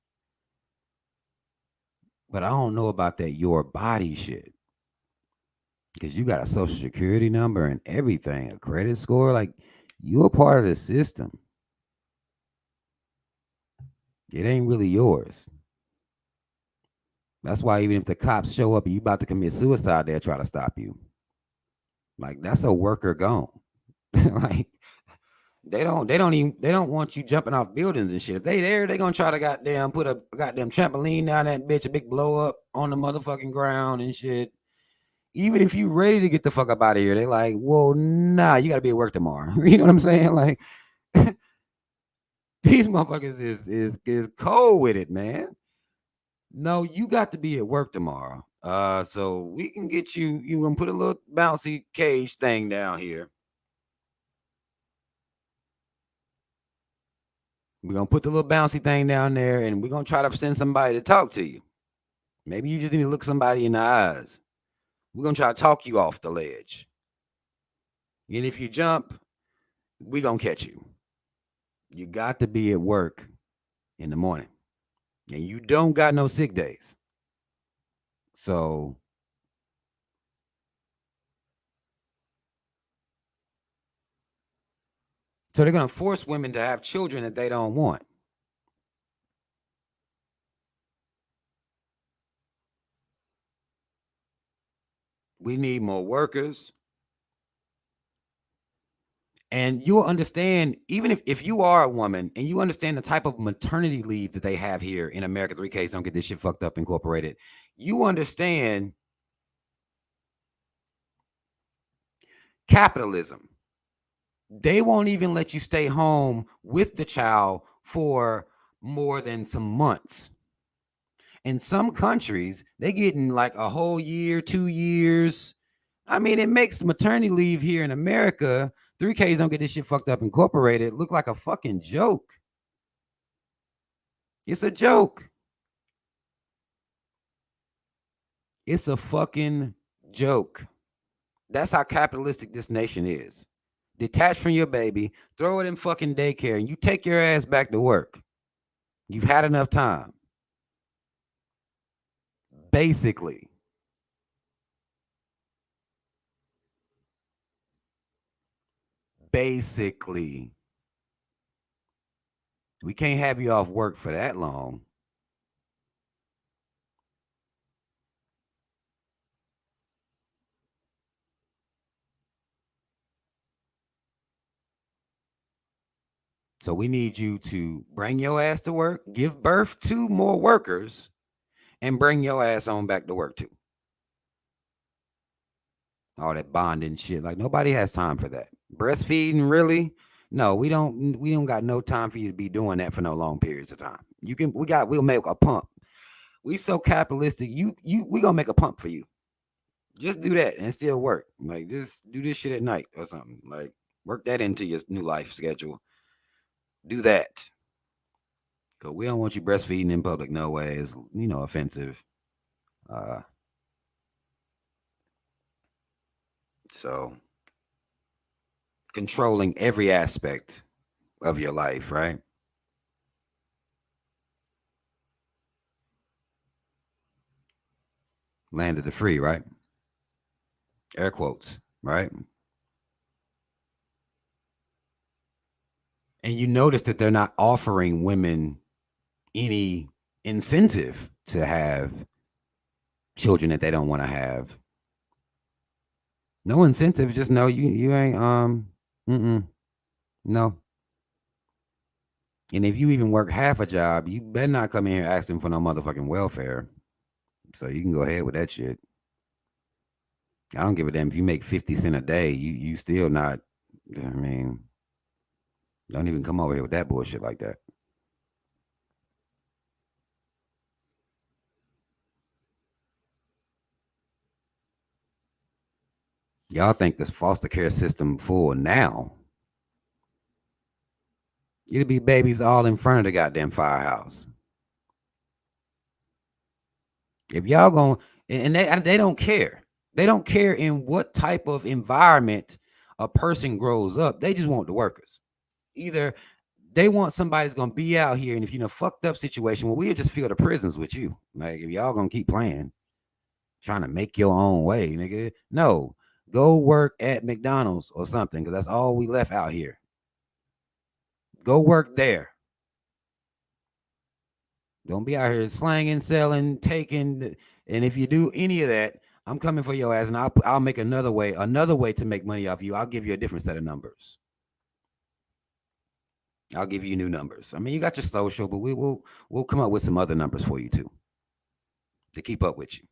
but I don't know about that your body shit. Because you got a social security number and everything, a credit score. Like, you're a part of the system. It ain't really yours. That's why even if the cops show up and you about to commit suicide, they'll try to stop you. Like, that's a worker gone. Like, they don't want you jumping off buildings and shit. If they there, they gonna try to goddamn put a goddamn trampoline down that bitch, a big blow up on the motherfucking ground and shit. Even if you ready to get the fuck up out of here, they like, well, nah, you gotta be at work tomorrow. You know what I'm saying? Like, these motherfuckers is cold with it, man. No, you got to be at work tomorrow. So we can get you. You gonna put a little bouncy cage thing down here. We're gonna put the little bouncy thing down there, and we're gonna try to send somebody to talk to you. Maybe you just need to look somebody in the eyes. We're gonna try to talk you off the ledge. And if you jump, we're gonna catch you. You got to be at work in the morning. And you don't got no sick days. So they're gonna force women to have children that they don't want. We need more workers. And you'll understand, even if you are a woman and you understand the type of maternity leave that they have here in America, 3Ks don't get this shit fucked up incorporated. You understand capitalism. They won't even let you stay home with the child for more than some months. In some countries, they getting like a whole year, 2 years. I mean, it makes maternity leave here in America, 3Ks don't get this shit fucked up incorporated, look like a fucking joke. It's a joke. It's a fucking joke. That's how capitalistic this nation is. Detach from your baby, throw it in fucking daycare, and you take your ass back to work. You've had enough time. Basically. Basically. We can't have you off work for that long. So we need you to bring your ass to work, give birth to more workers, and bring your ass on back to work too. All that bonding shit. Like nobody has time for that. Breastfeeding, really? No, we don't got no time for you to be doing that for no long periods of time. We'll make a pump. We so capitalistic, we gonna make a pump for you. Just do that and still work. Like just do this shit at night or something. Like work that into your new life schedule. Do that. Cause we don't want you breastfeeding in public. No way. It's offensive. Uh So controlling every aspect of your life, right? Land of the free, right? Air quotes, right? And you notice that they're not offering women any incentive to have children that they don't want to have. No incentive, just no, you ain't no. And if you even work half a job, you better not come in here asking for no motherfucking welfare. So you can go ahead with that shit. I don't give a damn if you make 50 cents a day. You still not. I mean, don't even come over here with that bullshit like that. Y'all think this foster care system full now? It'll be babies all in front of the goddamn firehouse. If y'all going and they don't care. They don't care in what type of environment a person grows up. They just want the workers. Either they want somebody that's gonna be out here, and if you're in a fucked up situation, well, we'll just fill the prisons with you. Like if y'all gonna keep playing, trying to make your own way, nigga. No, go work at McDonald's or something, because that's all we left out here. Go work there. Don't be out here slanging, selling, taking. And if you do any of that, I'm coming for your ass, and I'll make another way to make money off you. I'll give you a different set of numbers. I'll give you new numbers. I mean, you got your social, but we'll come up with some other numbers for you too to keep up with you.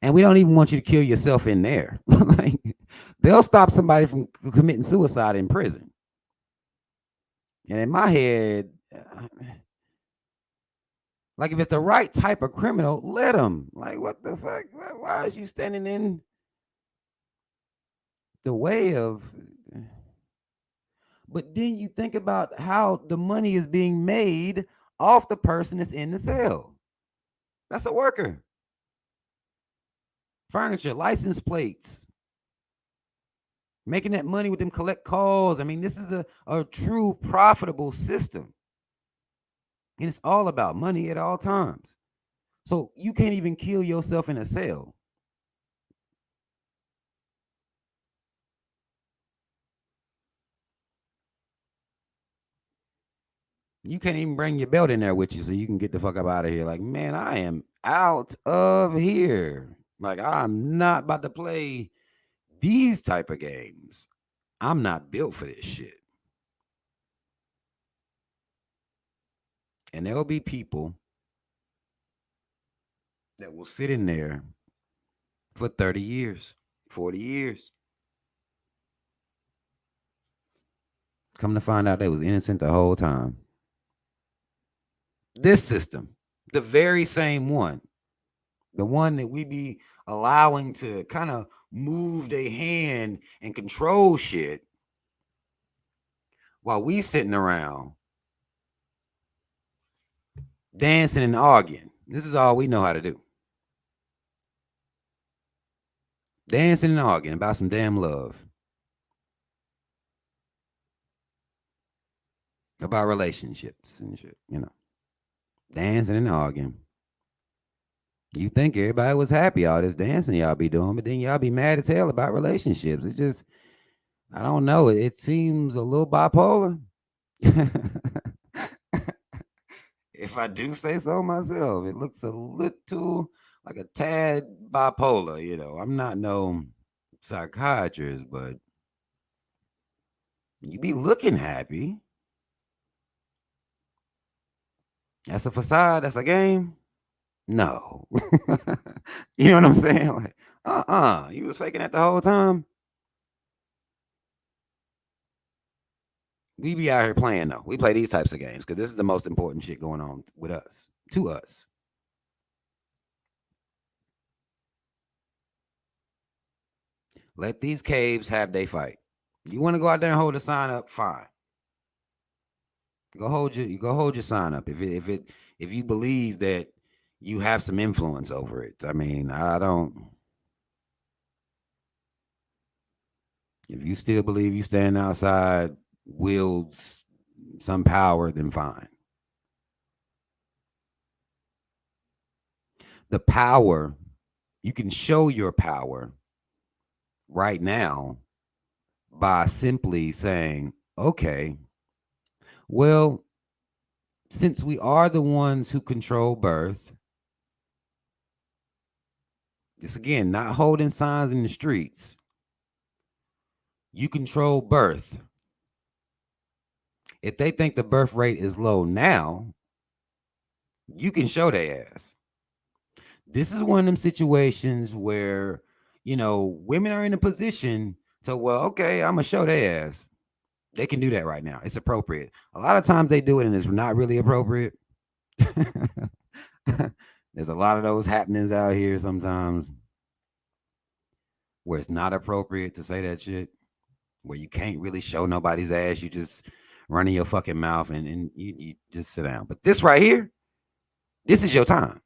And we don't even want you to kill yourself in there. Like, they'll stop somebody from committing suicide in prison. And in my head, like if it's the right type of criminal, let them. Like, what the fuck? Why is you standing in the way of? But then you think about how the money is being made off the person that's in the cell. That's a worker. Furniture, license plates, making that money with them collect calls. I mean, this is a true profitable system. And it's all about money at all times. So you can't even kill yourself in a cell. You can't even bring your belt in there with you so you can get the fuck up out of here. Like, man, I am out of here. Like, I'm not about to play these type of games. I'm not built for this shit. And there'll be people that will sit in there for 30 years, 40 years. Come to find out they was innocent the whole time. This system, the very same one, the one that we be allowing to kind of move their hand and control shit while we sitting around dancing and arguing. This is all we know how to do. Dancing and arguing about some damn love. About relationships and shit, Dancing and arguing. You think everybody was happy all this dancing y'all be doing, but then y'all be mad as hell about relationships. It just, I don't know. It seems a little bipolar. If I do say so myself, it looks a little like a tad bipolar. I'm not no psychiatrist, but you be looking happy. That's a facade. That's a game. No. You know what I'm saying? Like, you was faking that the whole time. We be out here playing though. We play these types of games because this is the most important shit going on with us, to us. Let these caves have their fight. You want to go out there and hold a sign up? Fine. Go hold your sign up. If you believe that you have some influence over it. I mean, I don't. If you still believe you standing outside wields some power, then fine. The power, you can show your power right now by simply saying, okay, well, since we are the ones who control birth, this again, not holding signs in the streets, you control birth. If they think the birth rate is low now, you can show their ass. This is one of them situations where, women are in a position to, well, okay, I'm going to show their ass. They can do that right now. It's appropriate. A lot of times they do it and it's not really appropriate. There's a lot of those happenings out here sometimes where it's not appropriate to say that shit, where you can't really show nobody's ass. You just running your fucking mouth and you just sit down. But this right here, this is your time.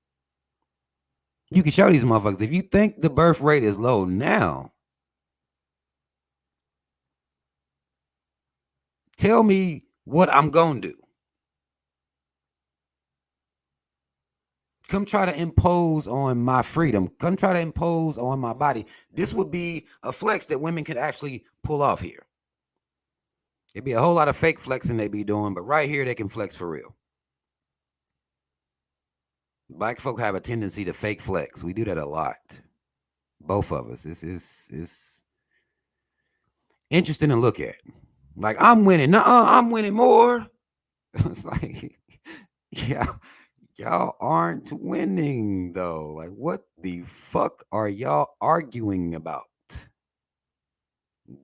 You can show these motherfuckers. If you think the birth rate is low now, tell me what I'm going to do. Come try to impose on my freedom. Come try to impose on my body. This would be a flex that women could actually pull off here. It'd be a whole lot of fake flexing they be doing, but right here they can flex for real. Black folk have a tendency to fake flex. We do that a lot. Both of us. It's interesting to look at. Like, I'm winning. Nuh-uh, I'm winning more. It's like, yeah, y'all aren't winning though. Like, what the fuck are y'all arguing about?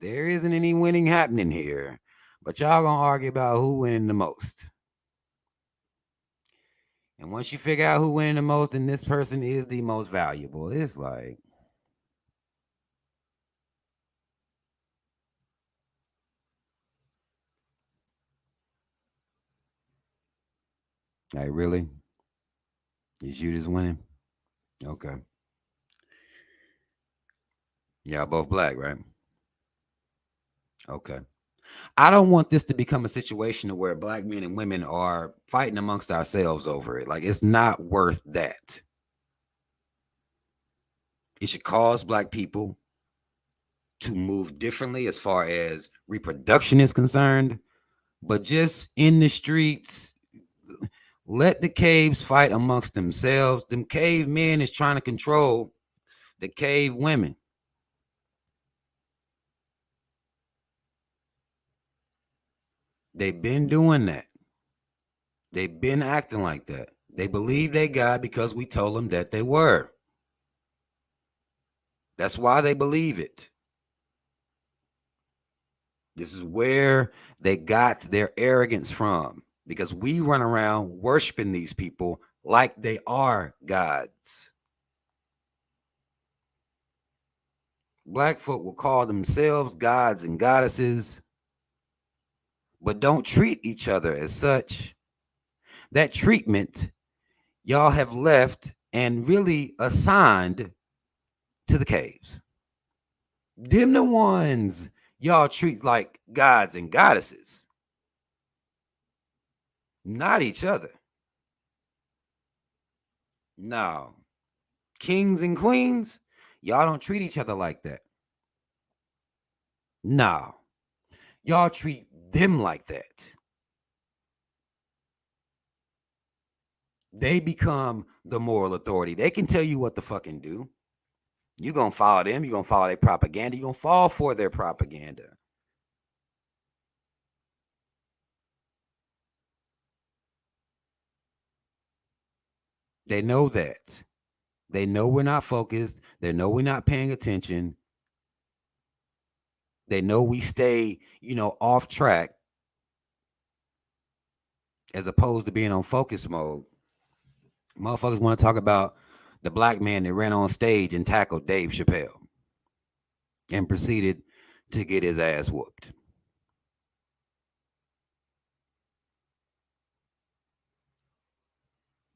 There isn't any winning happening here, but y'all gonna argue about who winning the most. And once you figure out who winning the most, then this person is the most valuable. It's like really? Is you just winning? Okay. Y'all both black, right? Okay. I don't want this to become a situation where black men and women are fighting amongst ourselves over it. Like, it's not worth that. It should cause black people to move differently as far as reproduction is concerned, but just in the streets, let the caves fight amongst themselves. Them cave men is trying to control the cave women. They've been doing that. They've been acting like that. They believe they God because we told them that they were. That's why they believe it. This is where they got their arrogance from, because we run around worshiping these people like they are gods. Black folk will call themselves gods and goddesses, but don't treat each other as such. That treatment y'all have left and really assigned to the caves. Them the ones y'all treat like gods and goddesses, not each other. No. Kings and queens, y'all don't treat each other like that. No. Y'all treat them like that. They become the moral authority. They can tell you what to fucking do. You're going to follow them. You're going to follow their propaganda. You're going to fall for their propaganda. They know that. They know we're not focused. They know we're not paying attention. They know we stay, off track as opposed to being on focus mode. Motherfuckers want to talk about the black man that ran on stage and tackled Dave Chappelle and proceeded to get his ass whooped.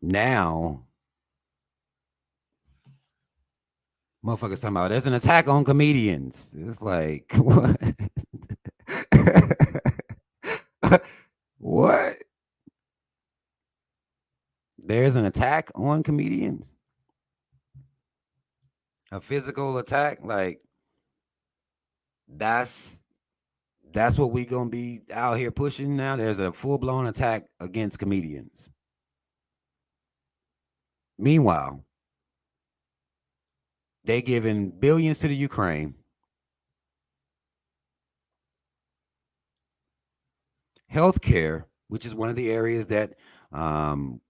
Now, Motherfuckers talking about there's an attack on comedians. It's like what? What? There's an attack on comedians? A physical attack? Like that's that's what we gonna be out here pushing now. There's a full blown attack against comedians. Meanwhile, they giving billions to the Ukraine. Healthcare, which is one of the areas that um,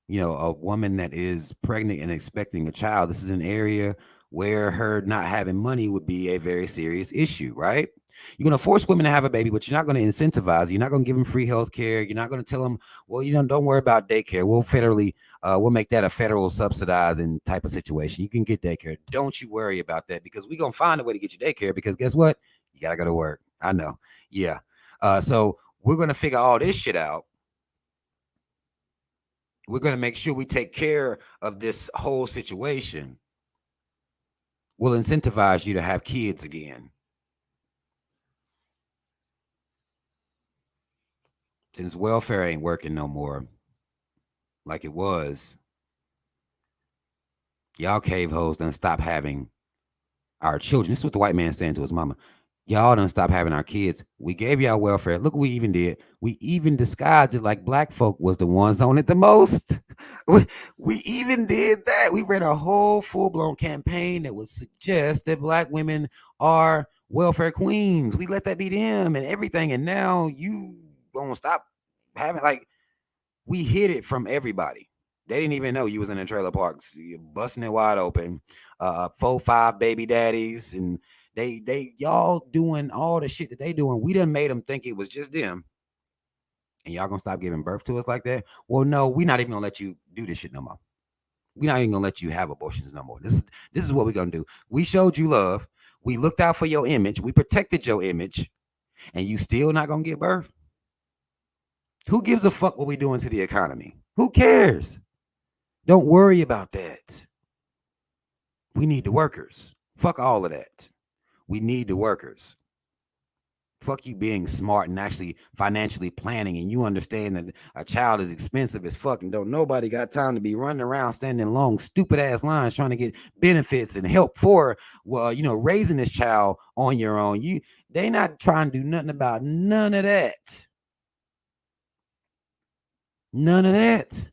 a woman that is pregnant and expecting a child, this is an area where her not having money would be a very serious issue, right? You're going to force women to have a baby, but you're not going to incentivize. You're not going to give them free health care. You're not going to tell them, well, don't worry about daycare. We'll make that a federal subsidizing type of situation. You can get daycare. Don't you worry about that because we're going to find a way to get you daycare because guess what? You got to go to work. I know. Yeah. So we're going to figure all this shit out. We're going to make sure we take care of this whole situation. We'll incentivize you to have kids again. Since welfare ain't working no more like it was, y'all cave hoes done stop having our children. This is what the white man saying to his mama. Y'all done stop having our kids. We gave y'all welfare. Look what we even did. We even disguised it like black folk was the ones on it the most. We even did that. We ran a whole full-blown campaign that would suggest that black women are welfare queens. We let that be them and everything. And now you gonna stop having, like, we hid it from everybody. They didn't even know you was in the trailer parks. You're busting it wide open. 4, 5 baby daddies, and y'all doing all the shit that they doing. We done made them think it was just them. And y'all gonna stop giving birth to us like that? Well, no, we're not even gonna let you do this shit no more. We're not even gonna let you have abortions no more. This is what we're gonna do. We showed you love. We looked out for your image. We protected your image, and you still not gonna give birth? Who gives a fuck what we doing to the economy? Who cares? Don't worry about that. We need the workers. Fuck all of that. We need the workers. Fuck you being smart and actually financially planning, and you understand that a child is expensive as fuck, and don't nobody got time to be running around standing in long stupid ass lines trying to get benefits and help for raising this child on your own. They not trying to do nothing about none of that. None of that.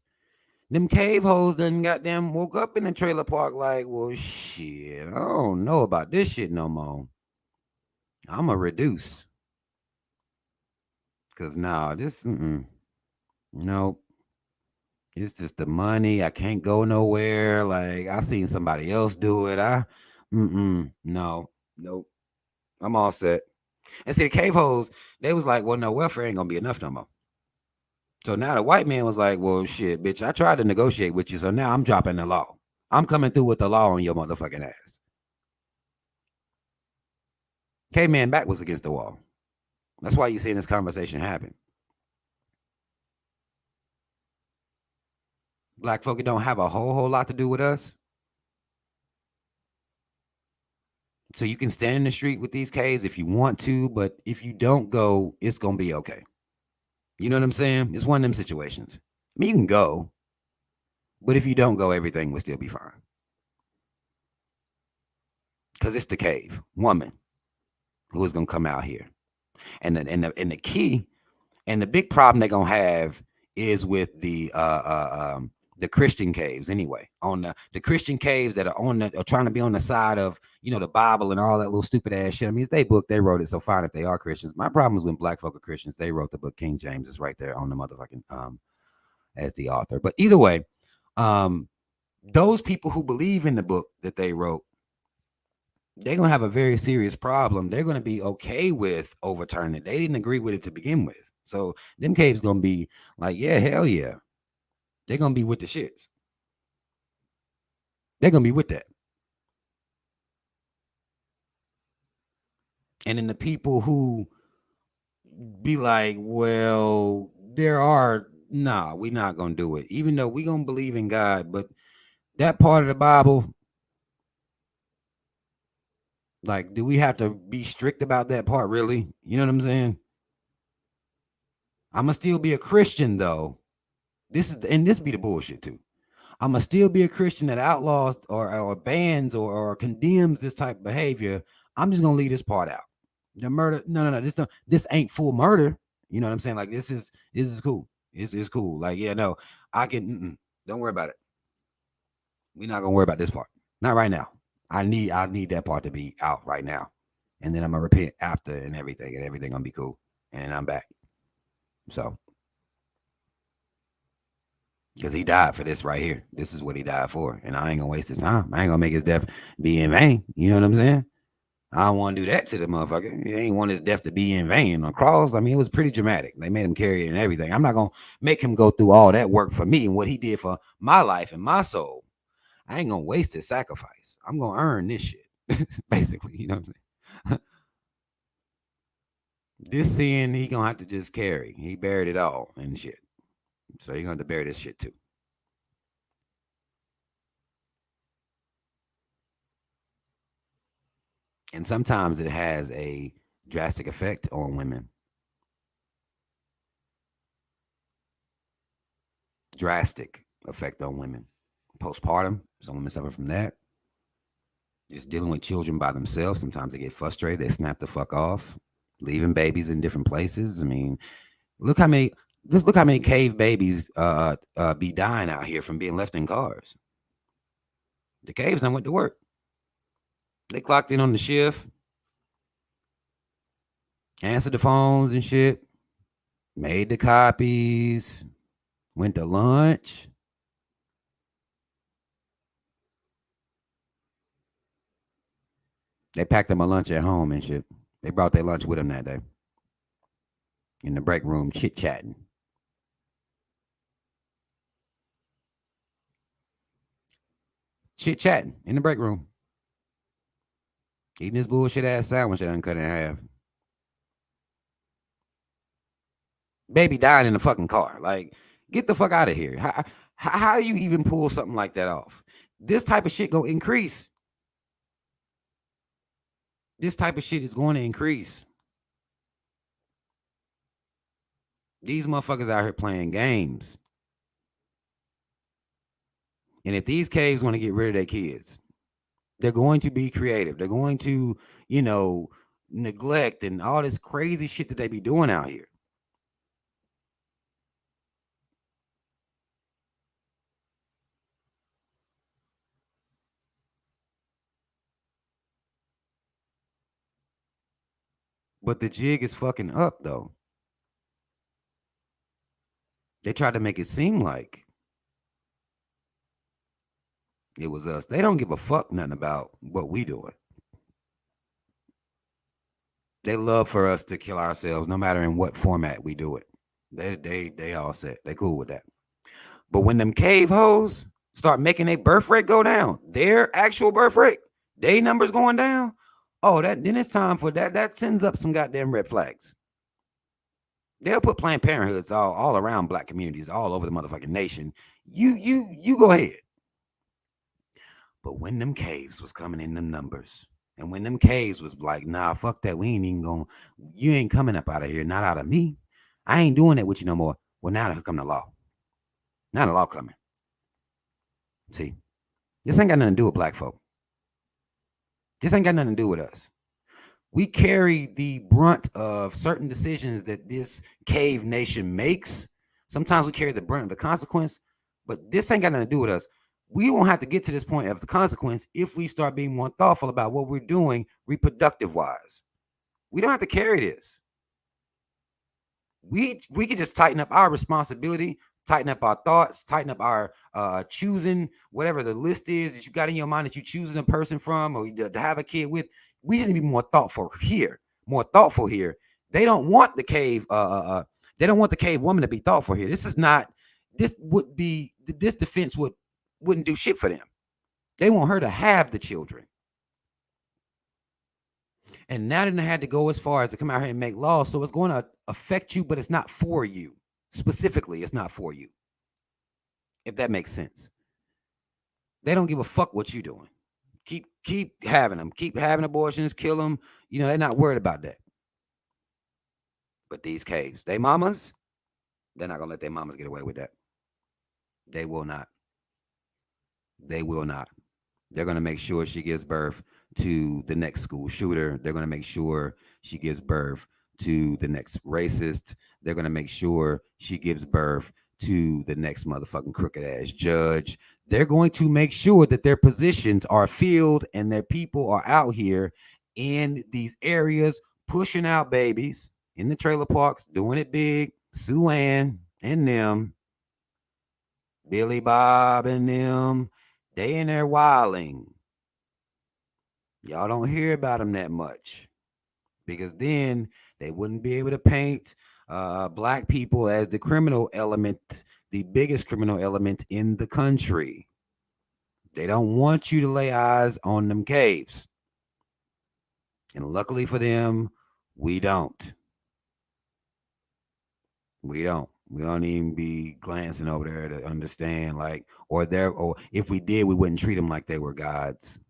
Them cave hoes done goddamn woke up in the trailer park like, well, shit, I don't know about this shit no more. I'ma reduce. Cause nah, nope. It's just the money. I can't go nowhere. Like I seen somebody else do it. No, nope. I'm all set. And see the cave hoes, they was like, well, no, welfare ain't gonna be enough no more. So now the white man was like, well, shit, bitch, I tried to negotiate with you, so now I'm dropping the law. I'm coming through with the law on your motherfucking ass. Caveman back was against the wall. That's why you seeing this conversation happen. Black folk don't have a whole lot to do with us. So you can stand in the street with these caves if you want to, but if you don't go, it's gonna be okay. You know what I'm saying? It's one of them situations. I mean, you can go, but if you don't go, everything will still be fine. Because it's the cave woman who is gonna come out here, and the key and the big problem they're gonna have is with the Christian caves anyway. On the Christian caves that are trying to be on the side of the Bible and all that little stupid ass shit. I mean, it's their book, they wrote it, so fine if they are Christians. My problem is when black folk are Christians. They wrote the book. King James is right there on the motherfucking as the author. But either way, those people who believe in the book that they wrote, they're gonna have a very serious problem. They're gonna be okay with overturning it. They didn't agree with it to begin with. So them caves gonna be like, yeah, hell yeah. They're gonna be with the shits. They're gonna be with that. And then the people who be like, well, we're not gonna do it. Even though we gonna believe in God, but that part of the Bible, Like, do we have to be strict about that part, really? You know what I'm saying? I'ma still be a Christian though. This be the bullshit too. I'ma still be a Christian that outlaws or bans or condemns this type of behavior. I'm just gonna leave this part out. The murder, no. This ain't full murder. You know what I'm saying? Like this is cool. It's cool. Like, yeah, no, I can don't worry about it. We're not gonna worry about this part. Not right now. I need that part to be out right now. And then I'm gonna repent after and everything gonna be cool. And I'm back. So because he died for this right here. This is what he died for. And I ain't gonna waste his time. I ain't gonna make his death be in vain. You know what I'm saying? I don't want to do that to the motherfucker. He ain't want his death to be in vain on the cross. I mean, it was pretty dramatic. They made him carry it and everything. I'm not gonna make him go through all that work for me and what he did for my life and my soul. I ain't gonna waste his sacrifice. I'm gonna earn this shit. Basically, you know what I'm saying? This sin he gonna have to just carry. He buried it all and shit. So you're gonna have to bury this shit too. And sometimes it has a drastic effect on women. Drastic effect on women. Postpartum, some women suffer from that. Just dealing with children by themselves. Sometimes they get frustrated. They snap the fuck off, leaving babies in different places. I mean, look how many. Just look how many cave babies be dying out here from being left in cars. The caves done went to work. They clocked in on the shift, answered the phones and shit, made the copies, went to lunch. They packed them a lunch at home and shit. They brought their lunch with them that day in the break room, chit chatting. Chit chatting in the break room. Eating this bullshit ass sandwich that I cut in half. Baby died in the fucking car. Like, get the fuck out of here. How do you even pull something like that off? This type of shit gonna increase. This type of shit is going to increase. These motherfuckers out here playing games. And if these caves want to get rid of their kids, they're going to be creative. They're going to, neglect and all this crazy shit that they be doing out here. But the jig is fucking up though. They tried to make it seem like it was us. They don't give a fuck nothing about what we doing. They love for us to kill ourselves, no matter in what format we do it. They all set. They cool with that. But when them cave hoes start making their birth rate go down, their actual birth rate, they numbers going down. Oh, that then it's time for that. That sends up some goddamn red flags. They'll put Planned Parenthoods all around black communities, all over the motherfucking nation. You go ahead. But when them caves was coming in them numbers, and when them caves was like, nah, fuck that, we ain't even going, you ain't coming up out of here, not out of me. I ain't doing that with you no more. Well, now here come the law. Now the law coming. See, this ain't got nothing to do with black folk. This ain't got nothing to do with us. We carry the brunt of certain decisions that this cave nation makes. Sometimes we carry the brunt of the consequence, but this ain't got nothing to do with us. We won't have to get to this point of the consequence if we start being more thoughtful about what we're doing reproductive wise. We don't have to carry this. We can just tighten up our responsibility, tighten up our thoughts, tighten up our choosing whatever the list is that you got in your mind that you're choosing a person from or to have a kid with. We just need to be more thoughtful here. More thoughtful here. They don't want the cave. They don't want the cave woman to be thoughtful here. This is not. This would be. This defense wouldn't do shit for them. They want her to have the children. And now they had to go as far as to come out here and make laws. So it's going to affect you, but it's not for you. Specifically, it's not for you. If that makes sense. They don't give a fuck what you're doing. Keep having them. Keep having abortions. Kill them. They're not worried about that. But these caves, they mamas, they're not gonna let their mamas get away with that. They will not. They will not. They're going to make sure she gives birth to the next school shooter. They're going to make sure she gives birth to the next racist. They're going to make sure she gives birth to the next motherfucking crooked ass judge. They're going to make sure that their positions are filled and their people are out here in these areas pushing out babies in the trailer parks, doing it big. Sue Ann and them, Billy Bob and them, they in there wilding. Y'all don't hear about them that much because then they wouldn't be able to paint black people as the criminal element, the biggest criminal element in the country. They don't want you to lay eyes on them caves. And luckily for them, we don't. We don't. We don't even be glancing over there to understand, or if we did, we wouldn't treat them like they were gods.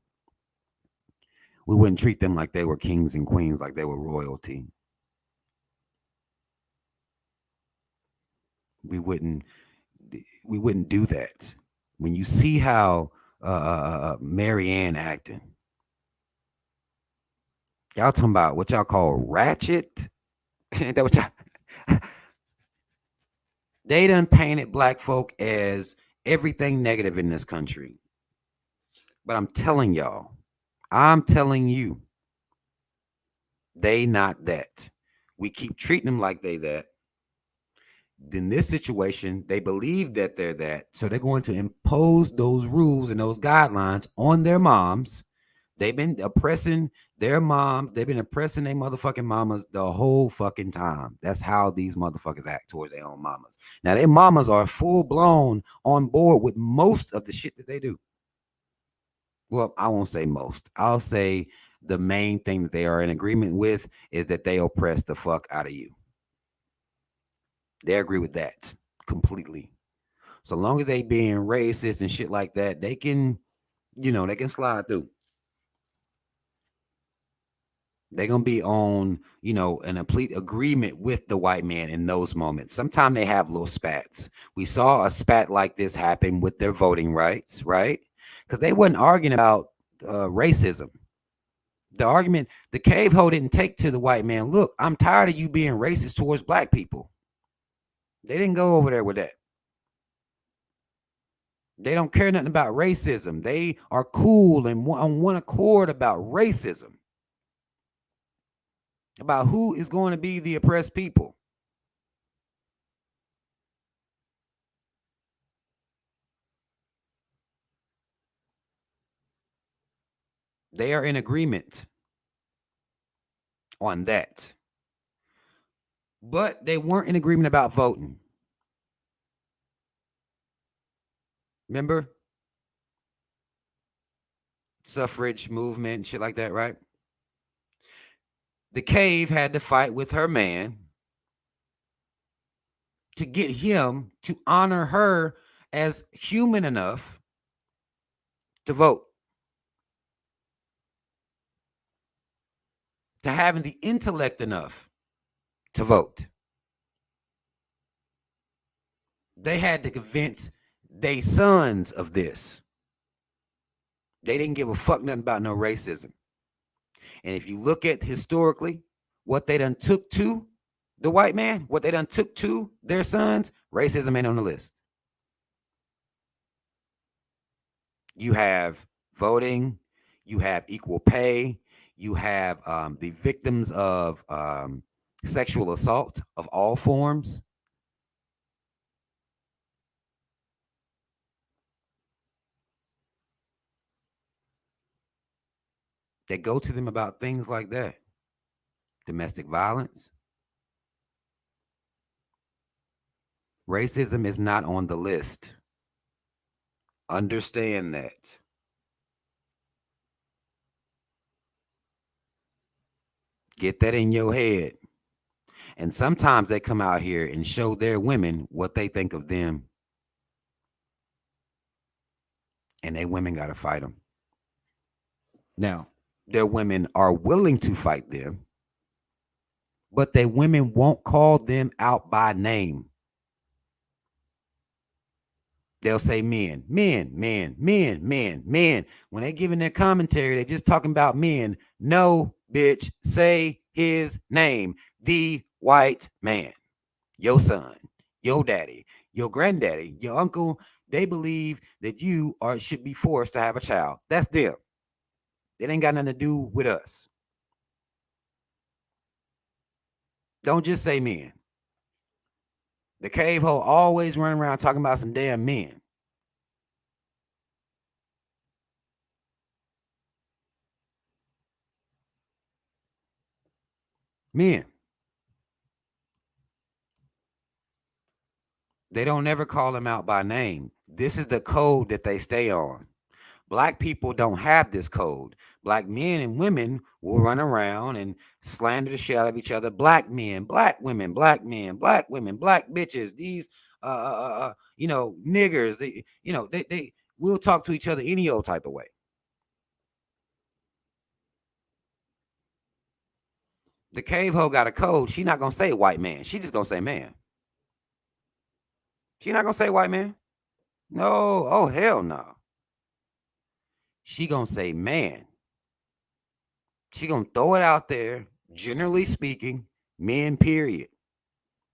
We wouldn't treat them like they were kings and queens, like they were royalty. We wouldn't do that. When you see how Mary Ann acting, y'all talking about what y'all call ratchet? Ain't that what y'all? They done painted black folk as everything negative in this country. But I'm telling you, they not that. We keep treating them like they that. In this situation, they believe that they're that. So they're going to impose those rules and those guidelines on their moms. They've been oppressing their moms. They've been oppressing their motherfucking mamas the whole fucking time. That's how these motherfuckers act towards their own mamas. Now, their mamas are full blown on board with most of the shit that they do. Well, I won't say most. I'll say the main thing that they are in agreement with is that they oppress the fuck out of you. They agree with that completely. So long as they being racist and shit like that, they can, they can slide through. They're going to be on, an complete agreement with the white man in those moments. Sometimes they have little spats. We saw a spat like this happen with their voting rights, right? Because they wasn't arguing about racism. The argument, the cave hoe didn't take to the white man, look, I'm tired of you being racist towards black people. They didn't go over there with that. They don't care nothing about racism. They are cool and on one accord about racism. About who is going to be the oppressed people. They are in agreement on that. But they weren't in agreement about voting. Remember? Suffrage movement, shit like that, right? The cave had to fight with her man to get him to honor her as human enough to vote. To having the intellect enough to vote. They had to convince their sons of this. They didn't give a fuck nothing about no racism. And if you look at historically what they done took to the white man, what they done took to their sons, racism ain't on the list. You have voting, you have equal pay, you have the victims of sexual assault of all forms. They go to them about things like that. Domestic violence. Racism is not on the list. Understand that. Get that in your head. And sometimes they come out here and show their women what they think of them. And they women got to fight them. Now, their women are willing to fight them, but their women won't call them out by name. They'll say men, men, men, men, men, men. When they giving their commentary, they're just talking about men. No, bitch, say his name. The white man. Your son, your daddy, your granddaddy, your uncle. They believe that you are should be forced to have a child. That's them. It ain't got nothing to do with us. Don't just say men. The cave hole always running around talking about some damn men. Men. They don't never call them out by name. This is the code that they stay on. Black people don't have this code. Black men and women will run around and slander the shit out of each other. Black men, black women, black men, black women, black bitches. These, niggers. They will talk to each other any old type of way. The cave hoe got a code. She not gonna say white man. She just gonna say man. She not gonna say white man. No. Oh hell no. She gonna say man. She gonna throw it out there. Generally speaking, men. Period.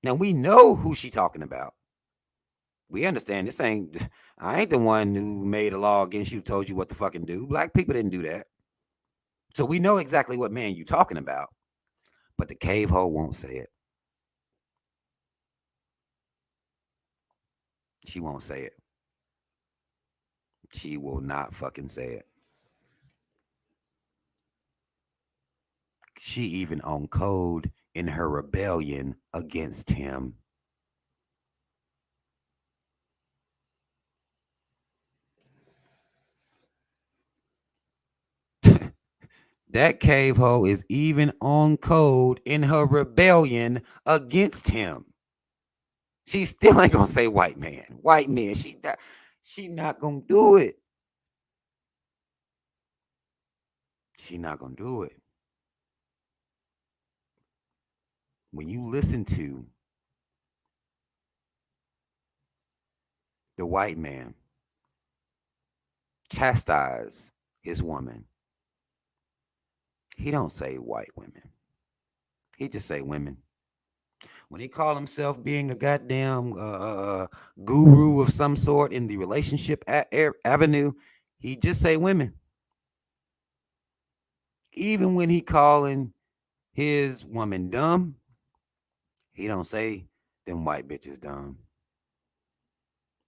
Now we know who she talking about. We understand this ain't. I ain't the one who made a law against you, told you what to fucking do. Black people didn't do that, so we know exactly what man you talking about. But the cave hoe won't say it. She won't say it. She will not fucking say it. She even on code in her rebellion against him. That cave hoe is even on code in her rebellion against him. She still ain't gonna say white man, white man. She not gonna do it. She not gonna do it. When you listen to the white man chastise his woman, he don't say white women. He just say women. When he call himself being a goddamn guru of some sort in the relationship avenue, he just say women. Even when he calling his woman dumb, he don't say them white bitches dumb.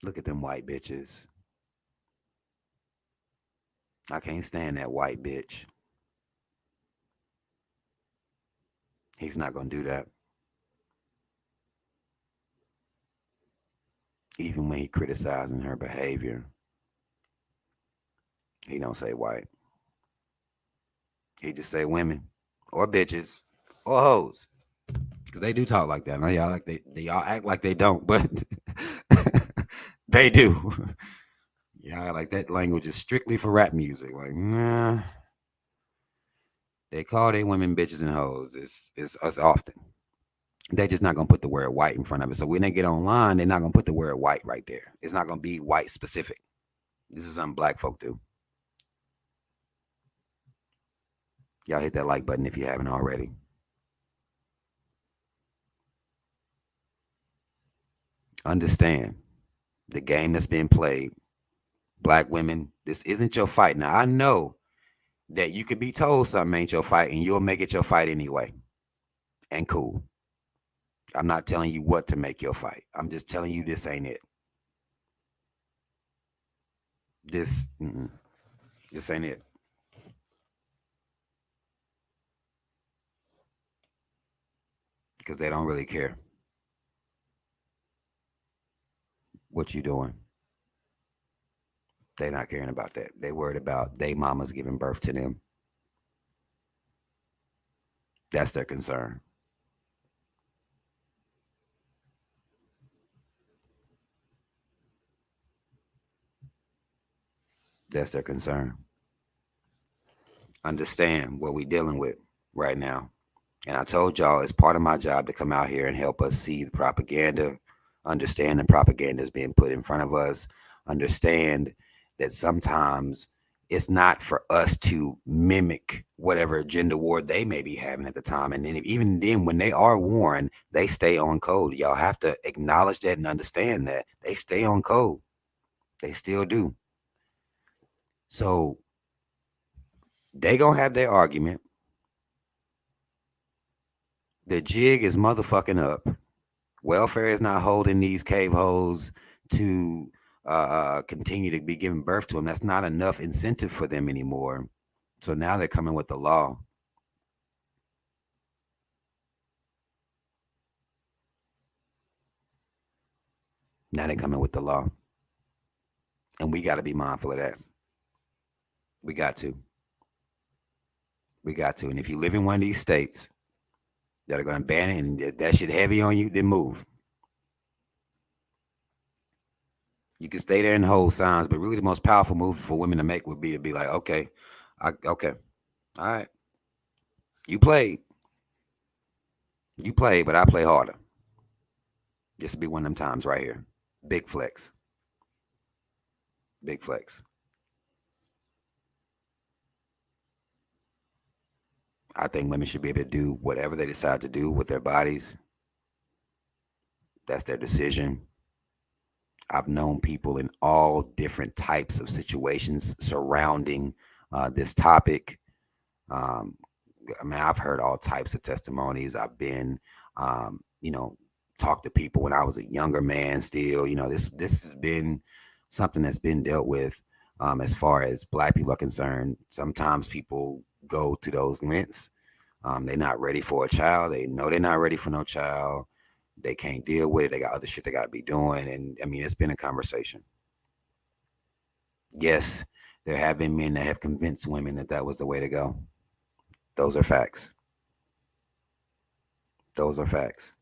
Look at them white bitches. I can't stand that white bitch. He's not gonna do that. Even when he criticizing her behavior, he don't say white. He just say women or bitches or hoes. Because they do talk like that. I know y'all like they y'all act like they don't, but they do. Yeah, like that language is strictly for rap music. Like, nah, they call they women bitches and hoes. It's us often. They just not gonna put the word white in front of it. So when they get online, they're not gonna put the word white right there. It's not gonna be white specific. This is something black folk do. Y'all hit that like button if you haven't already. Understand the game that's being played. Black women, this isn't your fight. Now I know that you could be told something ain't your fight and you'll make it your fight anyway. And cool. I'm not telling you what to make your fight. I'm just telling you this ain't it. This, this ain't it. Because they don't really care what you doing. They not caring about that. They worried about they mamas giving birth to them. That's their concern. That's their concern. understand what we're dealing with right now. And I told y'all it's part of my job to come out here and help us see the propaganda, understand the propaganda is being put in front of us, understand that sometimes it's not for us to mimic whatever agenda war they may be having at the time. And then even then, when they are warned, they stay on code. Y'all have to acknowledge that and understand that they stay on code. They still do. So they gonna have their argument. The jig is motherfucking up. Welfare is not holding these cave hoes to continue to be giving birth to them. That's not enough incentive for them anymore. So now they're coming with the law. Now they're coming with the law. And we got to be mindful of that. We got to. We got to. And if you live in one of these states that are going to ban it and that shit heavy on you, then move. You can stay there and hold signs, but really the most powerful move for women to make would be to be like, okay, okay, all right, you played, but I play harder. This would be one of them times right here. Big flex, big flex. I think women should be able to do whatever they decide to do with their bodies. That's their decision. I've known people in all different types of situations surrounding this topic. Um, I mean, I've heard all types of testimonies. I've been, you know, talked to people when I was a younger man. Still, this has been something that's been dealt with as far as Black people are concerned. Sometimes people go to those lengths. They're not ready for a child. They know they're not ready for no child. They can't deal with it. They got other shit they got to be doing. And I mean, it's been a conversation. Yes, there have been men that have convinced women that that was the way to go. Those are facts. Those are facts.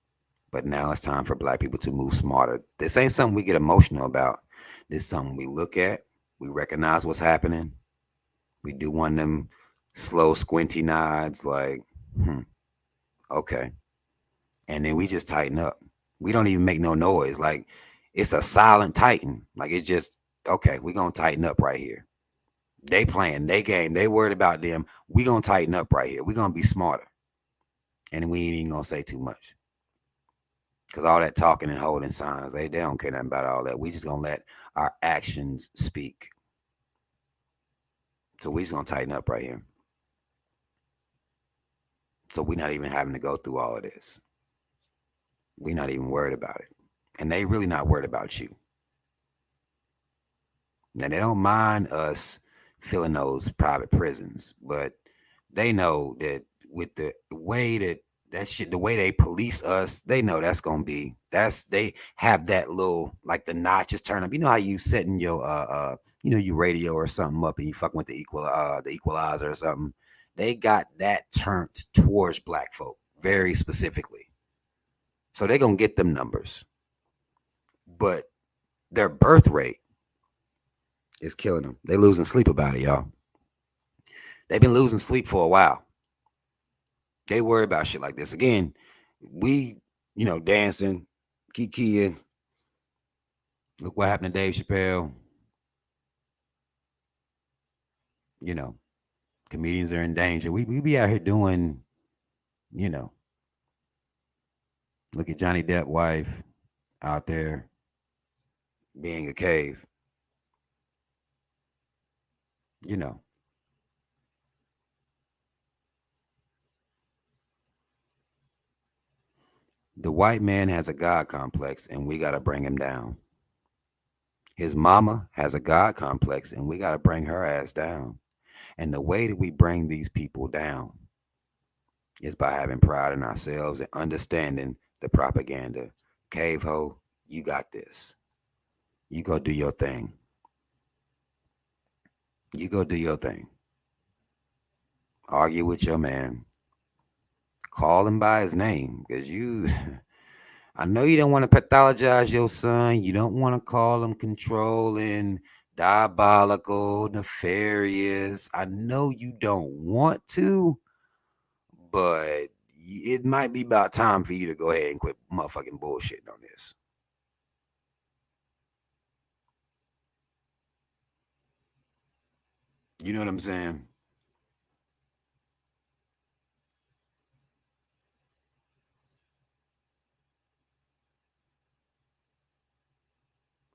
But now it's time for Black people to move smarter. This ain't something we get emotional about. This is something we look at. We recognize what's happening. We do one of them slow, squinty nods, like, okay. And then we just tighten up. We don't even make no noise. Like, it's a silent tighten. Like, it's just, okay, we're going to tighten up right here. They playing, they game, they worried about them. We going to tighten up right here. We going to be smarter. And we ain't even going to say too much. Because all that talking and holding signs, they don't care nothing about all that. We just going to let our actions speak. So we just going to tighten up right here. So we're not even having to go through all of this. We're not even worried about it. And they really not worried about you. Now, they don't mind us filling those private prisons, but they know that with the way that shit, the way they police us, they know that's gonna be they have that little like the notches turn up. You know how you setting your your radio or something up and you fucking with the equalizer or something. They got that turned towards Black folk very specifically. So they're gonna get them numbers. But their birth rate is killing them. They losing sleep about it, y'all. They've been losing sleep for a while. They worry about shit like this. Again, we, dancing, kikiing. Look what happened to Dave Chappelle. You know, comedians are in danger. We be out here doing, you know, look at Johnny Depp wife out there being a cave. You know, the white man has a God complex and we got to bring him down. His mama has a God complex and we got to bring her ass down. And the way that we bring these people down is by having pride in ourselves and understanding the propaganda. Cave ho, you got this. You go do your thing. You go do your thing. Argue with your man. Call him by his name because I know you don't want to pathologize your son. You don't want to call him controlling, Diabolical, nefarious. I know you don't want to, but it might be about time for you to go ahead and quit motherfucking bullshitting on this. You know what I'm saying?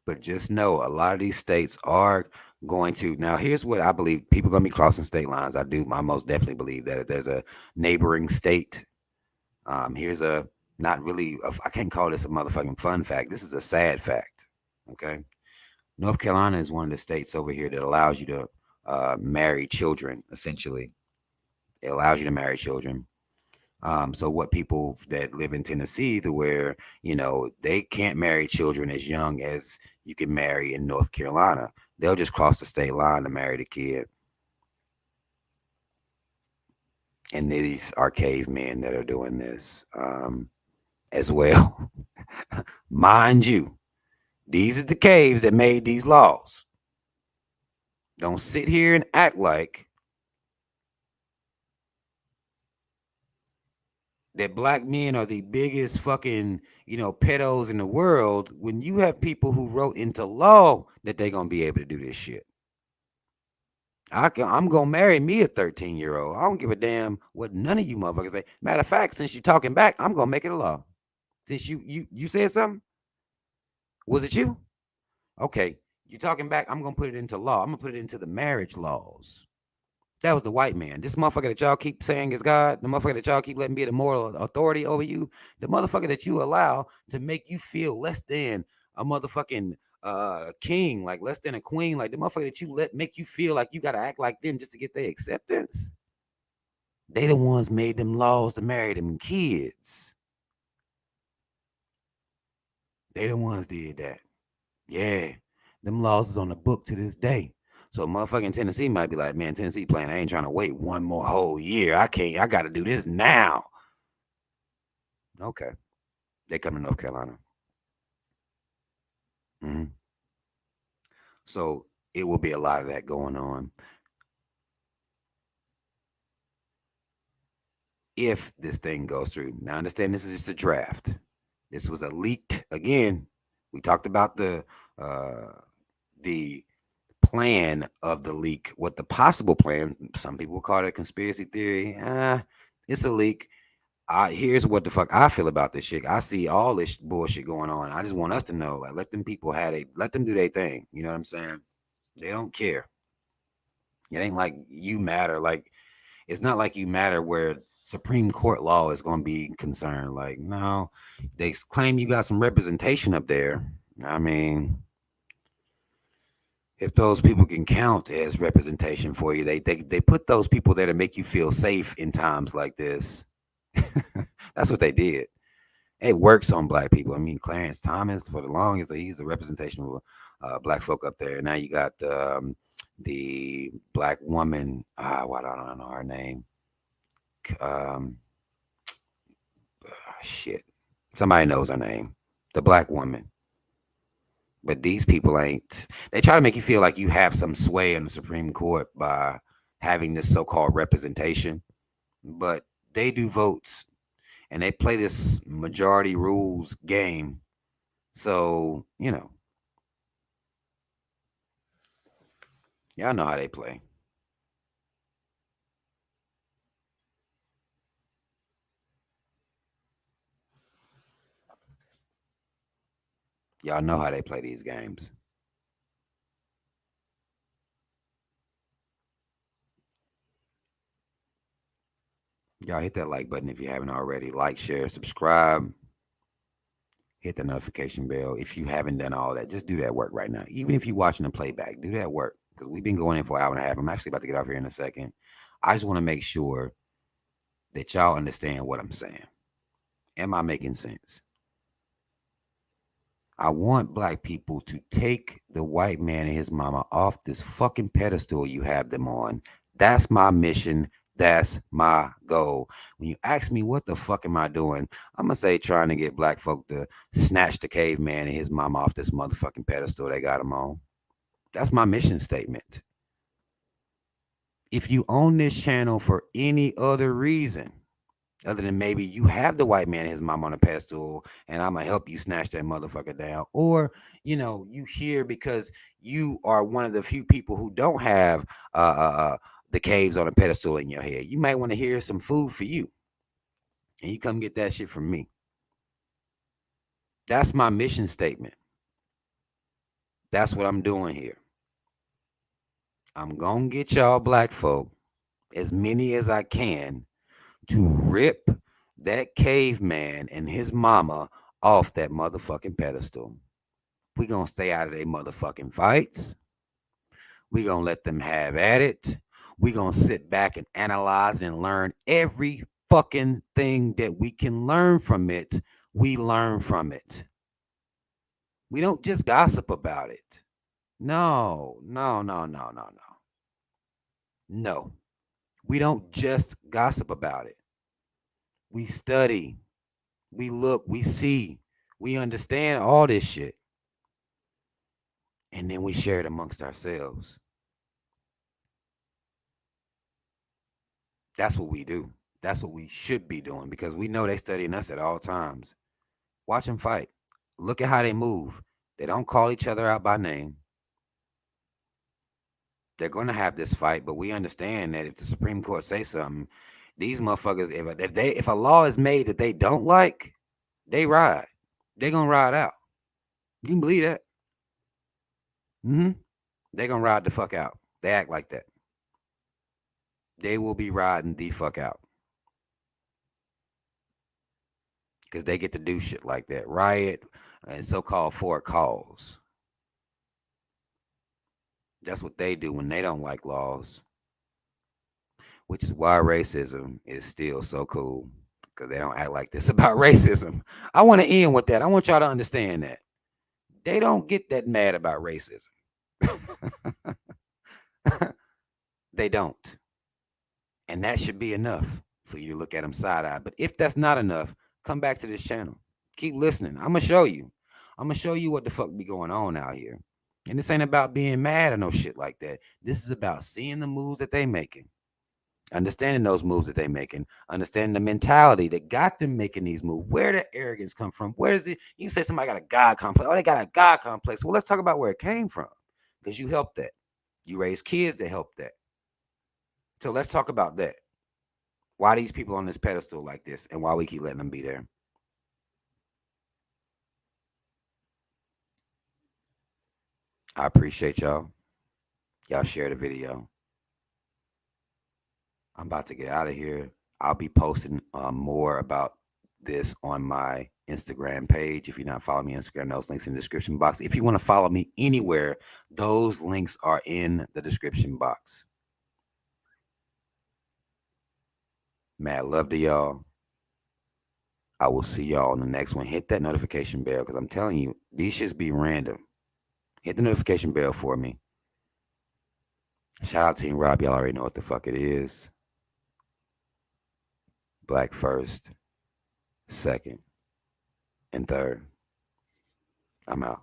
But just know a lot of these states are going to. Now, here's what I believe: people going to be crossing state lines. I do. I most definitely believe that if there's a neighboring state, here's a not really. I can't call this a motherfucking fun fact. This is a sad fact. Okay, North Carolina is one of the states over here that allows you to marry children. Essentially, it allows you to marry children. So what people that live in Tennessee, to where they can't marry children as young as you can marry in North Carolina, they'll just cross the state line to marry the kid. And these are cavemen that are doing this as well. Mind you, these are the caves that made these laws. Don't sit here and act like that black men are the biggest fucking, pedos in the world when you have people who wrote into law that they're going to be able to do this shit. I'm going to marry me a 13-year-old. I don't give a damn what none of you motherfuckers say. Matter of fact, since you're talking back, I'm going to make it a law. Since you said something? Was it you? Okay. You talking back, I'm going to put it into law. I'm going to put it into the marriage laws. That was the white man. This motherfucker that y'all keep saying is God, the motherfucker that y'all keep letting be the moral authority over you, the motherfucker that you allow to make you feel less than a motherfucking king, like less than a queen, like the motherfucker that you let make you feel like you gotta act like them just to get their acceptance. They the ones made them laws to marry them kids. They the ones did that. Yeah. Them laws is on the book to this day. So motherfucking Tennessee might be like, man, Tennessee playing. I ain't trying to wait one more whole year. I can't. I got to do this now. Okay, they come to North Carolina. Hmm. So it will be a lot of that going on if this thing goes through. Now, understand this is just a draft. This was a leaked again. We talked about the plan of the leak. What the possible plan? Some people call it a conspiracy theory. It's a leak. Here's what the fuck I feel about this shit. I see all this bullshit going on. I just want us to know, like, let them people let them do their thing. You know what I'm saying? They don't care. It ain't like you matter. Like, it's not like you matter where Supreme Court law is going to be concerned. Like, no, they claim you got some representation up there. I mean, if those people can count as representation for you, they put those people there to make you feel safe in times like this. That's what they did. It works on black people. I mean, Clarence Thomas, for the longest, he's the representation of black folk up there. Now you got the black woman. Why don't I know her name? Um, shit. Somebody knows her name. The black woman. But these people ain't. They try to make you feel like you have some sway in the Supreme Court by having this so-called representation. But they do votes, and they play this majority rules game. So, y'all know how they play. Y'all know how they play these games. Y'all hit that like button if you haven't already. Like, share, subscribe, hit the notification bell. If you haven't done all that, just do that work right now. Even if you're watching the playback, do that work. Because we've been going in for an hour and a half. I'm actually about to get off here in a second. I just want to make sure that y'all understand what I'm saying. Am I making sense? I want black people to take the white man and his mama off this fucking pedestal you have them on. That's my mission. That's my goal. When you ask me what the fuck am I doing, I'm gonna say trying to get black folk to snatch the caveman and his mama off this motherfucking pedestal they got him on. That's my mission statement. If you own this channel for any other reason, other than maybe you have the white man and his mom on a pedestal and I'm gonna help you snatch that motherfucker down, or you here because you are one of the few people who don't have the caves on a pedestal in your head, you might want to hear some food for you, and you come get that shit from me. That's my mission statement. That's what I'm doing here. I'm gonna get y'all black folk, as many as I can, to rip that caveman and his mama off that motherfucking pedestal. We gonna stay out of their motherfucking fights. We gonna let them have at it. We gonna sit back and analyze and learn every fucking thing that we can learn from it. We learn from it. We don't just gossip about it. No, no, no, no, no, no. No. We don't just gossip about it. We study. We look. We see. We understand all this shit. And then we share it amongst ourselves. That's what we do. That's what we should be doing because we know they studying us at all times. Watch them fight. Look at how they move. They don't call each other out by name. They're going to have this fight, but we understand that if the Supreme Court say something, these motherfuckers, if a law is made that they don't like, they ride. They're going to ride out. You can believe that. They're going to ride the fuck out. They act like that. They will be riding the fuck out. Because they get to do shit like that. Riot and so-called for a cause. That's what they do when they don't like laws. Which is why racism is still so cool. Because they don't act like this about racism. I want to end with that. I want y'all to understand that. They don't get that mad about racism. They don't. And that should be enough for you to look at them side-eye. But if that's not enough, come back to this channel. Keep listening. I'm going to show you. I'm going to show you what the fuck be going on out here. And this ain't about being mad or no shit like that. This is about seeing the moves that they making. Understanding those moves that they making. Understanding the mentality that got them making these moves. Where the arrogance come from? Where is it? You say somebody got a God complex. Oh, they got a God complex. Well, let's talk about where it came from. Because you helped that. You raised kids that helped that. So let's talk about that. Why these people on this pedestal like this and why we keep letting them be there. I appreciate y'all. Y'all share the video. I'm about to get out of here. I'll be posting more about this on my Instagram page. If you're not following me on Instagram, those links in the description box. If you want to follow me anywhere, those links are in the description box. Mad love to y'all. I will see y'all on the next one. Hit that notification bell because I'm telling you, these shits be random. Hit the notification bell for me. Shout out Team Rob. Y'all already know what the fuck it is. Black first, second, and third. I'm out.